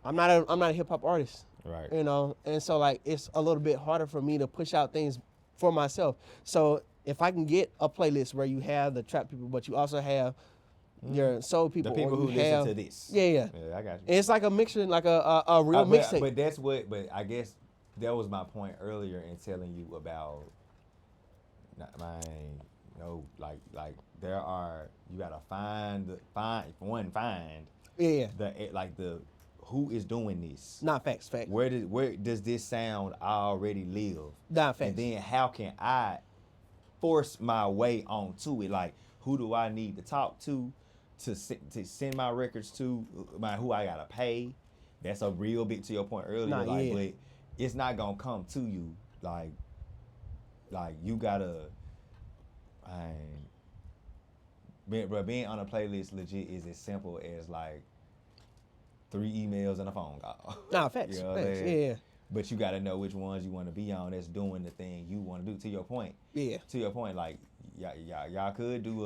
I'm not a hip hop artist. Right. You know, and so like it's a little bit harder for me to push out things for myself. So if I can get a playlist where you have the trap people, but you also have your soul people, the people who listen to this. Yeah, I got you. It's like a mixture, like a real mixtape. But I guess that was my point earlier in telling you about. There are, you gotta find the who is doing this. Not facts. Where does this sound already live? Not facts. And then how can I force my way onto it? Like, who do I need to talk to send my records to? Who I gotta pay? That's a real big, to your point earlier. But it's not gonna come to you. Like you gotta. Being on a playlist legit is as simple as like 3 emails and a phone call. Nah, facts. You know facts. Yeah. But you gotta know which ones you want to be on that's doing the thing you want to do. To your point. Yeah. To your point, like y'all could do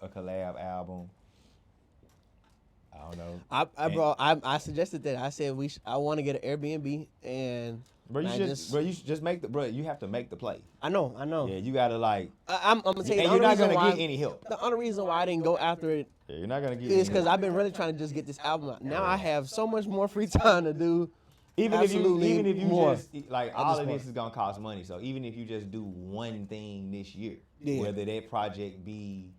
a collab album. I don't know. I suggested that. I said I want to get an Airbnb and. You should just make you have to make the play. I know. Yeah, you gotta like. I'm gonna tell you. And you're not gonna get any help. The only reason why I didn't go after it. Yeah, you're not gonna get. Is because I've been really trying to just get this album out. Now I have so much more free time to do. Even if you more. Just like all of this is gonna cost money. So even if you just do one thing this year, whether that project be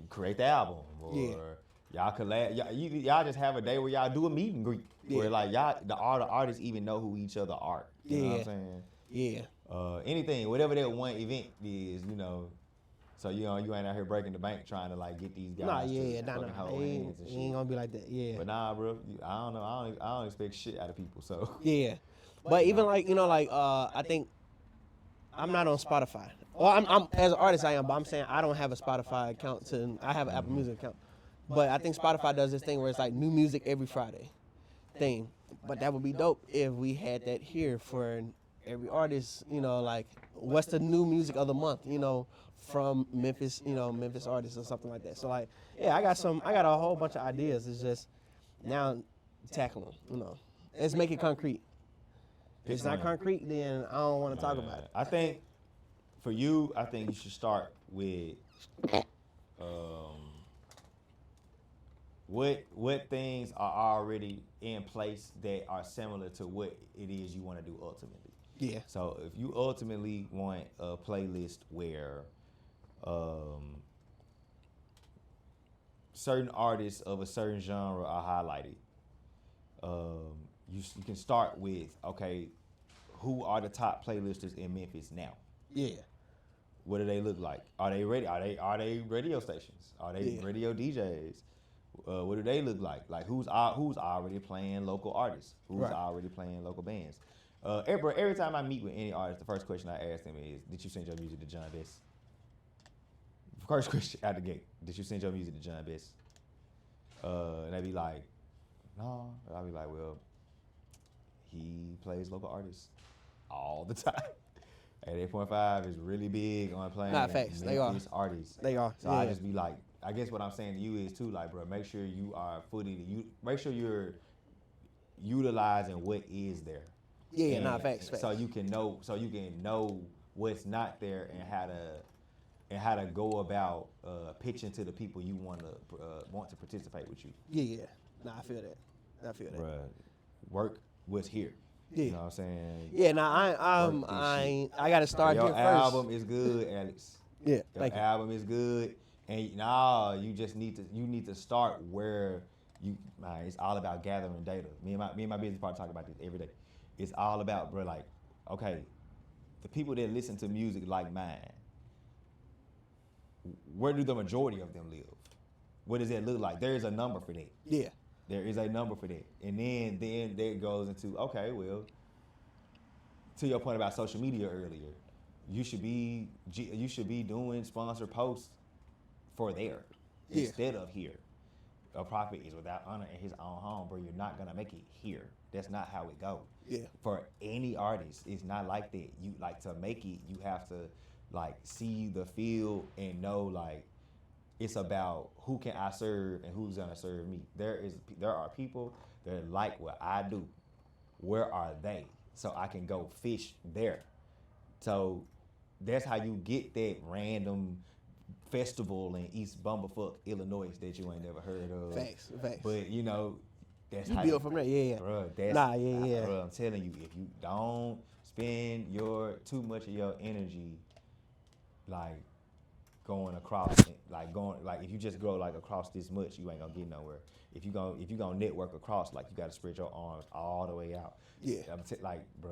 create the album or Y'all collab. Y'all just have a day where y'all do a meet and greet. Yeah. Where like all the artists even know who each other are. You know what I'm saying? Yeah. Anything, whatever that one event is, So you ain't out here breaking the bank trying to like get these guys to fucking hold hands and shit. Ain't gonna be like that. Yeah. But nah, bro, I don't know. I don't expect shit out of people. So Yeah. But even like I think I'm not on Spotify. Well, I'm as an artist I am, but I'm saying I don't have a Spotify account. I have an Apple Music account. But I think Spotify does this thing where it's like new music every Friday thing. But that would be dope if we had that here for every artist. Like what's the new music of the month? From Memphis. Memphis artists or something like that. So like, yeah, I got a whole bunch of ideas. It's just now tackle them. Let's make it concrete. If it's not concrete, then I don't want to talk about it. I think for you, you should start with what things are already in place that are similar to what it is you want to do ultimately. Yeah. So if you ultimately want a playlist where certain artists of a certain genre are highlighted, you can start with, okay, who are the top playlisters in Memphis now? Yeah. What do they look like? Are they radio stations? Are they radio DJs? What do they look like? Like who's already playing local artists? Who's already playing local bands? Every time I meet with any artist, the first question I ask them is, did you send your music to John Best? First question out the gate, did you send your music to John Best? And they be like, no. I'll be like, well, he plays local artists all the time. 8.5 is really big on playing facts. They are artists. They are. So I just be like, I guess what I'm saying to you is too, like, bro, make sure you are make sure you're utilizing what is there. Yeah, facts. So you can know what's not there and how to go about pitching to the people you want to participate with you. Yeah. I feel that. Bruh, work what's here. Yeah. You know what I'm saying? Yeah, I gotta start here first. Your album is good, Alex. Yeah. Your album is good. And you just need to start where it's all about gathering data. Me and my business partner talk about this every day. It's all about, bro, like, okay, the people that listen to music like mine, where do the majority of them live? What does that look like? There is a number for that. Yeah. There is a number for that. And then that goes into, okay, well, to your point about social media earlier, you should be doing sponsored posts for there instead of here. A prophet is without honor in his own home, bro. You're not gonna make it here. That's not how it goes. Yeah. For any artist, it's not like that. You like to make it, you have to like see the field and know like it's about who can I serve and who's gonna serve me. There are people that like what I do. Where are they? So I can go fish there. So that's how you get that random festival in East Bumblefuck, Illinois that you ain't never heard of. Facts. But that's how build from there. Yeah. Bro, bro, I'm telling you, if you don't spend too much of your energy like going across, if you just go like across this much, you ain't gonna get nowhere. If you gonna network across, like you gotta spread your arms all the way out. Yeah. Bro.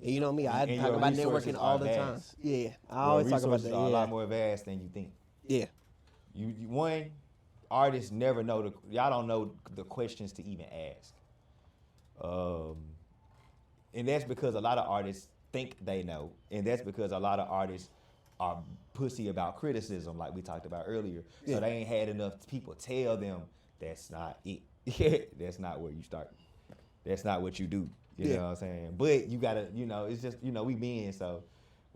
And you know me, I talk about networking all the time. Yeah, I always talk about that. Resources are a lot more vast than you think. Yeah. One, artists never know y'all don't know the questions to even ask. And that's because a lot of artists think they know, and that's because a lot of artists are pussy about criticism, like we talked about earlier. Yeah. So they ain't had enough people tell them that's not it. That's not where you start. That's not what you do. You know what I'm saying? But you gotta, it's just, we men, so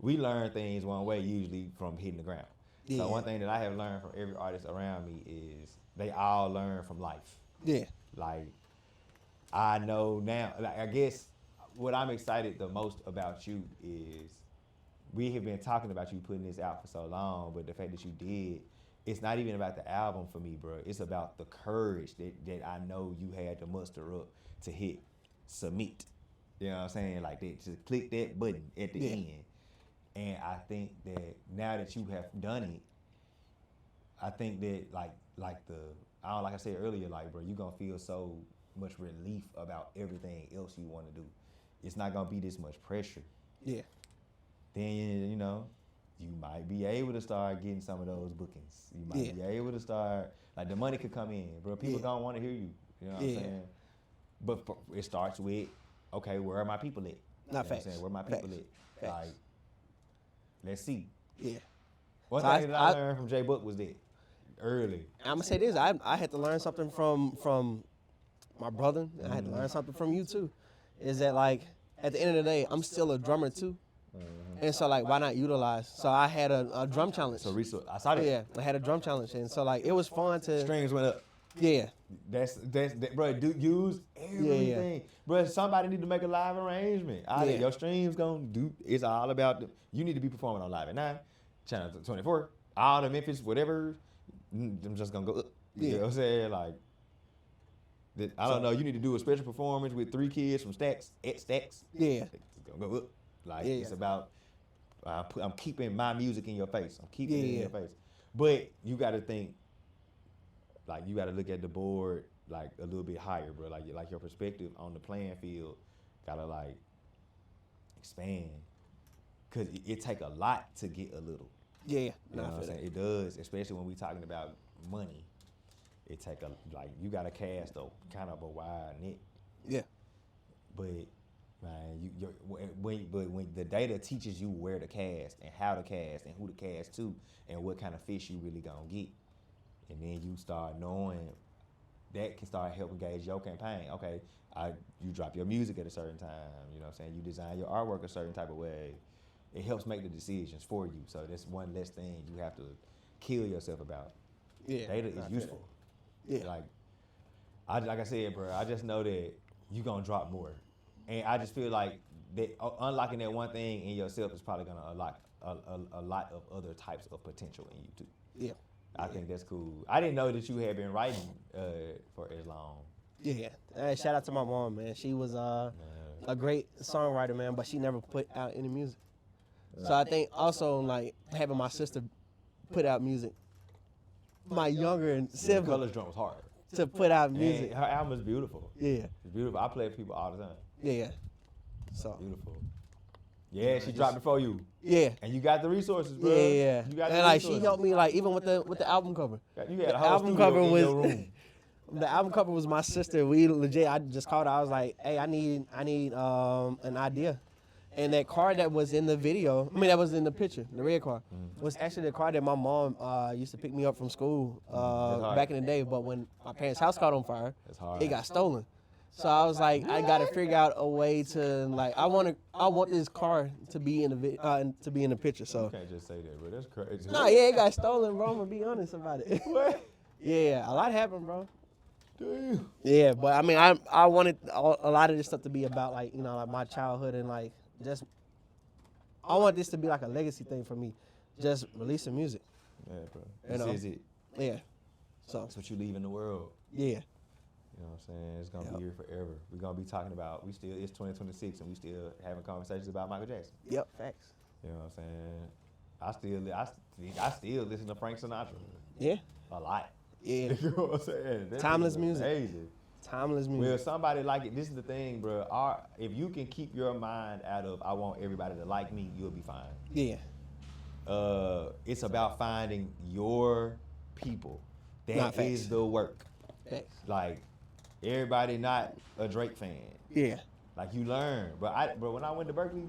we learn things one way usually from hitting the ground. Yeah. So one thing that I have learned from every artist around me is they all learn from life. Yeah. Like, I know now, like, I guess what I'm excited the most about you is we have been talking about you putting this out for so long, but the fact that you did, it's not even about the album for me, bro. It's about the courage that I know you had to muster up to hit submit. You know what I'm saying? Like, that, just click that button at the end. And I think that now that you have done it, I think that like like I said earlier, like bro, you gonna feel so much relief about everything else you want to do. It's not gonna be this much pressure. Yeah. Then you might be able to start getting some of those bookings. You might be able to start like the money could come in, bro. People don't want to hear you. You know what I'm saying? But it starts with, okay, where are my people at? Not facts. Where are my people at? Like, let's see. Yeah. One thing that I learned from J Book was that early. I'm gonna say this: I had to learn something from my brother. I had to learn something from you too. Is that like at the end of the day, I'm still a drummer too. And so like, why not utilize? So I had a drum challenge. So I saw that. Yeah, I had a drum challenge, and so like it was fun to. Strings went up. Yeah. That's bro. Use everything, bro. Somebody need to make a live arrangement. Your streams gonna do. It's all about you need to be performing on Live at 9, Channel 24, all the Memphis, whatever. I'm just gonna go up. You know what I'm saying? Like, I don't know. You need to do a special performance with 3 kids from Stacks. Yeah. It's gonna go up. Like it's about. I'm keeping my music in your face. I'm keeping it in your face. But you got to think. Like you got to look at the board like a little bit higher, bro. Like your perspective on the playing field gotta like expand, cause it take a lot to get a little. Yeah, you know what I'm saying? It does, especially when we talking about money. It take you gotta cast a kind of a wide net. Yeah. But man, when the data teaches you where to cast and how to cast and who to cast to and what kind of fish you really gonna get. And then you start knowing that can start helping gauge your campaign. Okay, you drop your music at a certain time. You know what I'm saying? You design your artwork a certain type of way. It helps make the decisions for you. So that's one less thing you have to kill yourself about. Yeah, data is useful. Yeah. Like I said, bro, I just know that you gonna drop more. And I just feel like that unlocking that one thing in yourself is probably gonna unlock a lot of other types of potential in you too. Yeah. I think that's cool. I didn't know that you had been writing for as long. Yeah. Shout out to my mom, man. She was a great songwriter, man, but she never put out any music. So I think also like having my sister put out music, my younger sibling, Colors Drum was hard to put out music. And her album is beautiful. Yeah. It's beautiful. I play it for people all the time. Yeah. So beautiful. Yeah, she dropped before you. Yeah. And you got the resources, bro. Yeah. You got and like she helped me like even with the album cover. You had a the whole album studio cover in was your room. The album cover was my sister. We legit. I just called her. I was like, "Hey, I need an idea." And that car that was in the video, that was in the picture, the red car, was actually the car that my mom used to pick me up from school back in the day. But when my parents' house caught on fire, it got stolen. So I was like, I gotta figure out a way to like, I want this car to be in the picture. So you can't just say that, bro. That's crazy. Nah, yeah, it got stolen, bro. I'm gonna be honest about it. What? Yeah, a lot happened, bro. Damn. Yeah, but I mean, I wanted a lot of this stuff to be about like like my childhood and like just I want this to be like a legacy thing for me, just releasing music. Yeah, bro. This is it. Yeah. So that's what you leave in the world. Yeah. You know what I'm saying? It's gonna be here forever. We're gonna be talking about. It's 2026 and we still having conversations about Michael Jackson. Yep. Facts. You know what I'm saying? I still listen to Frank Sinatra. Yeah. A lot. Yeah. You know what I'm saying? Timeless music. Amazing. Timeless music. Well, somebody like it. This is the thing, bro. If you can keep your mind out of I want everybody to like me, you'll be fine. Yeah. It's about finding your people. That is the work. Facts. Like everybody not a Drake fan. Yeah. Like you learn. But when I went to Berkeley,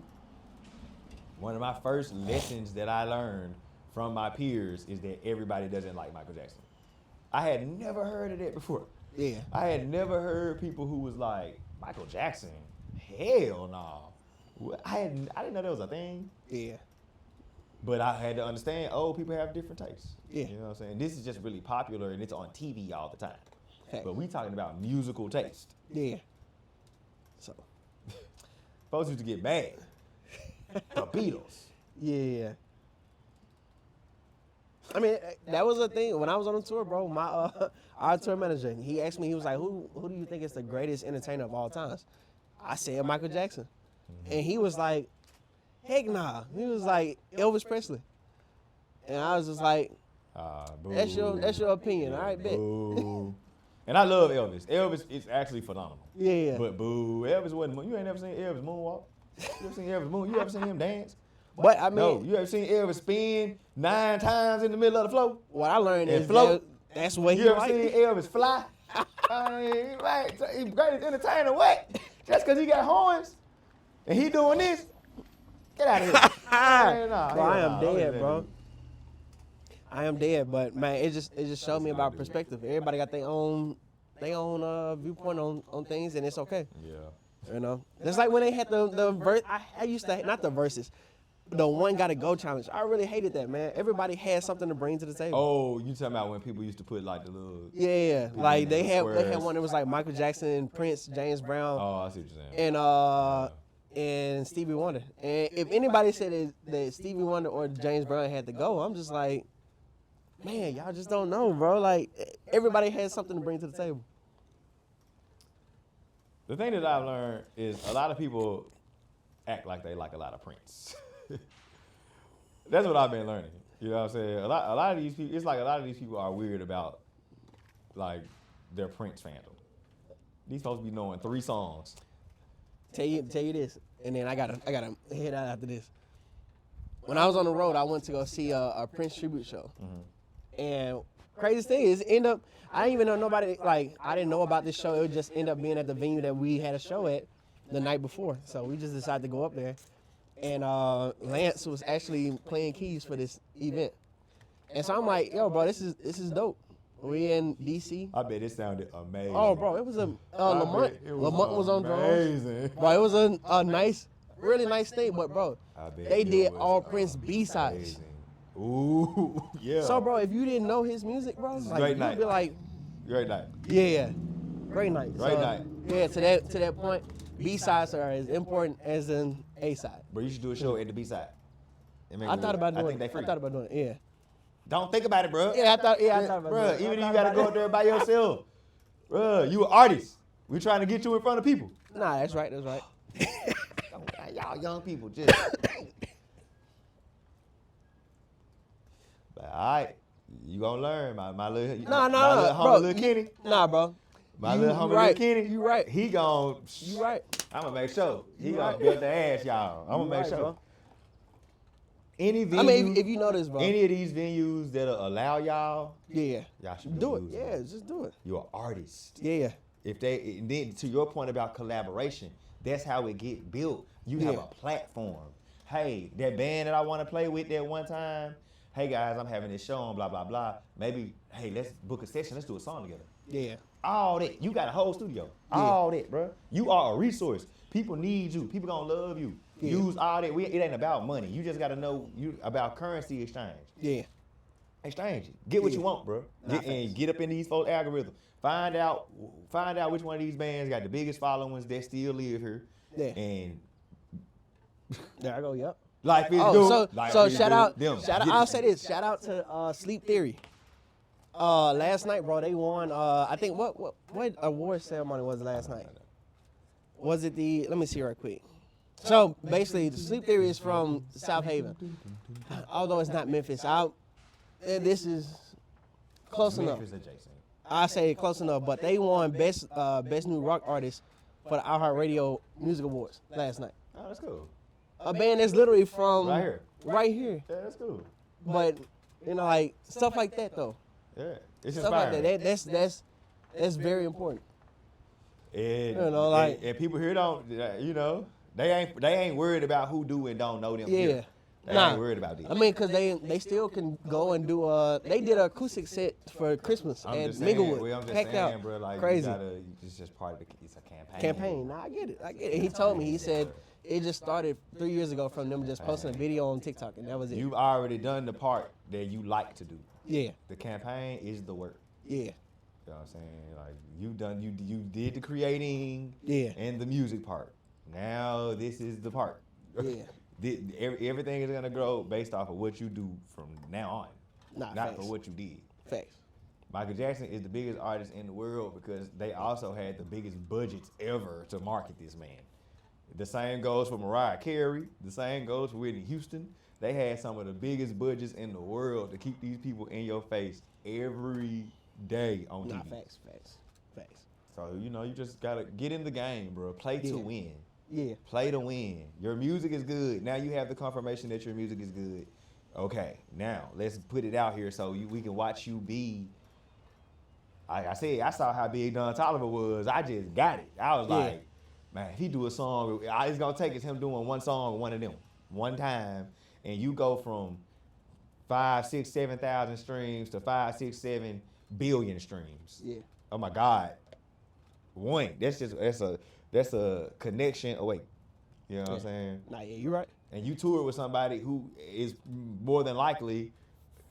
one of my first lessons that I learned from my peers is that everybody doesn't like Michael Jackson. I had never heard of that before. Yeah. I had never heard people who was like, Michael Jackson? Hell no. I didn't know that was a thing. Yeah. But I had to understand, people have different tastes. Yeah. You know what I'm saying? This is just really popular and it's on TV all the time. Hey. But we talking about musical taste. Yeah. So. Folks used to get mad. The Beatles. Yeah. I mean, that was a thing. When I was on the tour, bro, my our tour manager, he asked me, he was like, who do you think is the greatest entertainer of all times? I said Michael Jackson. Mm-hmm. And he was like, heck nah. He was like, Elvis Presley. And I was just like, Boo. That's your opinion. All right, bet. Boo. And I love Elvis. Elvis is actually phenomenal. Yeah. But boo, Elvis wasn't. You ain't never seen Elvis moonwalk. You ever seen Elvis moon? You ever seen him dance? But I mean, No. You ever seen Elvis spin 9 times in the middle of the floor? what I learned And is float. that's what he You ever like. seen Elvis fly? He's greatest entertainer. What? Just because he got horns and he doing this? Get out of here. Man, nah, Bro, I am nah, dead, don't bro. do I am dead, but man, it just showed me about perspective. Everybody got their own viewpoint on things, and it's okay. that. Yeah. You know, it's like when they had the verse. I used to not the verses, the one gotta go challenge. I really hated that, man. Everybody had something to bring to the table. Oh, you talking about when people used to put like the little? Yeah, like they had squares. one that was like Michael Jackson, Prince, James Brown, Oh, I see what you're saying. and Stevie Wonder. And if anybody said that Stevie Wonder or James Brown had to go, I'm just like, man, y'all just don't know, bro. Like everybody has something to bring to the table. The thing that I've learned is a lot of people act like they like a lot of Prince. That's what I've been learning. You know what I'm saying? A lot of these people, it's like a lot of these people are weird about like their Prince fandom. These supposed to be knowing 3 songs. Tell you this, and then I gotta head out after this. When I was on the road, I went to go see a Prince tribute show, and craziest thing is, I didn't even know nobody. Like I didn't know about this show. It would just end up being at the venue that we had a show at the night before. So we just decided to go up there, and Lance was actually playing keys for this event, and so I'm like, yo, bro, this is dope. We in DC. I bet it sounded amazing. Oh, bro, it was Lamont. Lamont was on drums. Amazing. Bro, it was a nice, really nice thing. But bro, I bet they it did was all Prince B-sides. amazing. Ooh, yeah. So, bro, if you didn't know his music, bro, like, great you'd night. be like, Great night. yeah, great night. Great night. Yeah, to that point, B-sides are as important as an A-side. Bro, you should do a show at the B-side. I thought about doing I think they it. free. I thought about doing it. Yeah. Don't think about it, bro. Yeah, I thought about Bro, doing it. even if you gotta go up there by yourself, bro, you an artist. We trying to get you in front of people. Nah, that's right. That's right. Y'all young people just. But, all right, you gonna learn, my little. Nah, my little homie, bro. little Kenny. Nah, bro. My You little homie, right. little Kenny. You right. He gon' You right. I'm gonna make sure he You gonna right. build the ass, y'all. I'm gonna You make right, sure. bro. Any venue, I mean, if you know this, bro. any of these venues that'll allow y'all Yeah. should Do go it. use Yeah, them. just do it. You're an artist. Yeah. If they then to your point about collaboration, that's how it get built. You have Yeah. a platform. Hey, that band that I want to play with that one time. Hey guys, I'm having this show on blah blah blah. Maybe hey, let's book a session. Let's do a song together. Yeah. All that. You got a whole studio. All that, bro. You are a resource. People need you. People gonna love you. Yeah. Use all that. It ain't about money. You just gotta know about currency exchange. Yeah. Exchange it. Get what Yeah. you want, bro. Nah, And get up in these folks' algorithm. Find out which one of these bands got the biggest followings that still live here. Yeah. And There I go. Yep. life is Oh, good. so shout out. Them. Shout out. Get I'll it. say this. Shout out to Sleep Theory. Last night, bro, they won. I think what award ceremony was last night? Was it the? Let me see right quick. So basically, the Sleep Theory is from South Haven, although it's not Memphis. This is close enough. Memphis adjacent. I say close enough, but they won best new rock artist for the iHeartRadio Music Awards last night. Oh, that's cool. A band that's literally from Right here. right here. Yeah, that's cool. But like stuff like that though, Yeah, it's stuff like inspiring. that. That's very important. And, like- and people here don't, they ain't worried about who do and don't know them. Yeah. Here. They Nah. ain't worried about this. I mean, cause they still can go and do they did an acoustic set for Christmas I'm at just saying, Minglewood. well, I'm just Packed saying, out. bro, like Crazy. it's just part of it's a campaign. Campaign. Nah, I get it. He told me, he said it just started 3 years ago from them just posting a video on TikTok, and that was it. You've already done the part that you like to do. Yeah. The campaign is the work. Yeah. You know what I'm saying? Like you did the creating Yeah. and the music part. Now this is the part. Yeah. Everything is gonna grow based off of what you do from now on, Nah, not facts. for what you did. Facts. Michael Jackson is the biggest artist in the world because they also had the biggest budgets ever to market this man. The same goes for Mariah Carey. The same goes for Whitney Houston. They had some of the biggest budgets in the world to keep these people in your face every day on TV. Facts. So, you know, you just got to get in the game, bro. Play to win. Yeah. Play to win. Your music is good. Now you have the confirmation that your music is good. Okay, now let's put it out here so we can watch you be. Like I said, I saw how big Don Toliver was. I just got it. I was like, man, if he do a song, all it's going to take is him doing one song with one of them one time, and you go from 5, 6, 7,000 streams to 5, 6, 7 billion streams. Yeah. Oh my God. One. That's a connection away. You know what I'm saying? Nah, yeah, you're right. And you tour with somebody who is more than likely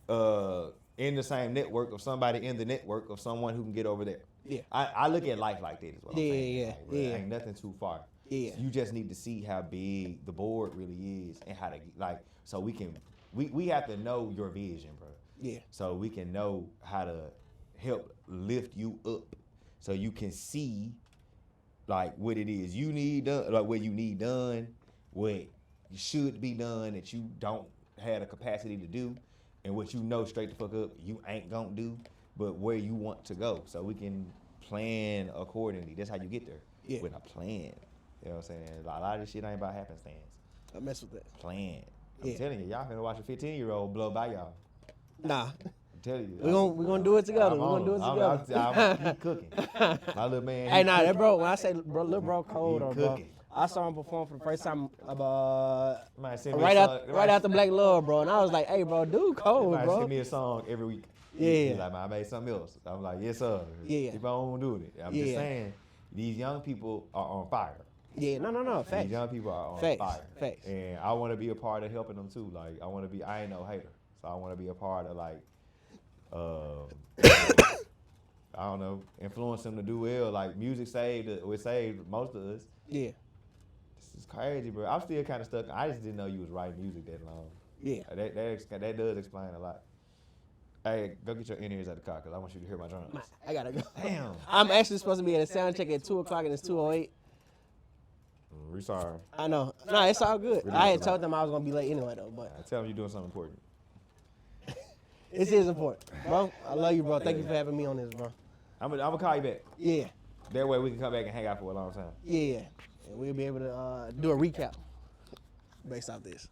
in the same network of somebody in the network of someone who can get over there. Yeah. I look at life like that is what I'm saying. Like, bro, Yeah. ain't nothing too far. Yeah. You just need to see how big the board really is and how to like so we have to know your vision, bro. Yeah. So we can know how to help lift you up so you can see like what it is you need done, like what you need done, what should be done that you don't have the capacity to do, and what you know straight the fuck up you ain't gonna do, but where you want to go so we can plan accordingly. That's how you get there. Yeah. With a plan. You know what I'm saying? A lot of this shit ain't about happenstance. I mess with that. Plan. I'm telling you, y'all finna watch a 15-year-old blow by y'all. Nah. I'm telling you. We're gonna do it together. We're gonna do it together. I'm keep cooking. My little man. Hey, nah, that bro, when I say little bro cold, He or bro, cooking. I saw him perform for the first time about Might send me right a song- right after Black Love, bro, and I was like, hey, bro, dude, He cold, might bro. send me a song every week. Yeah. He's like, man, I made something else. I'm like, yes, sir. Yeah. Keep on doing it. I'm just saying, these young people are on fire. Yeah, no, These facts. young people are on Facts, fire. facts. And I want to be a part of helping them too. Like, I ain't no hater. So I want to be a part of like, I don't know, influence them to do well. Like music saved most of us. Yeah, This is crazy, bro. I'm still kind of stuck. I just didn't know you was writing music that long. yeah. That does explain a lot. Hey, go get your in-ears out the car because I want you to hear my drums. I gotta go. Damn. I'm actually supposed to be at a sound check at 2:00 and it's 2:08. We sorry. I know. No, it's all good. Really I had good. told them I was gonna be late anyway though, but Tell them you're doing something important. this is important, bro. I love you, bro. Thank you for having me on this, bro. I'm gonna call you back. Yeah, That way we can come back and hang out for a long time. yeah. And we'll be able to do a recap based off this.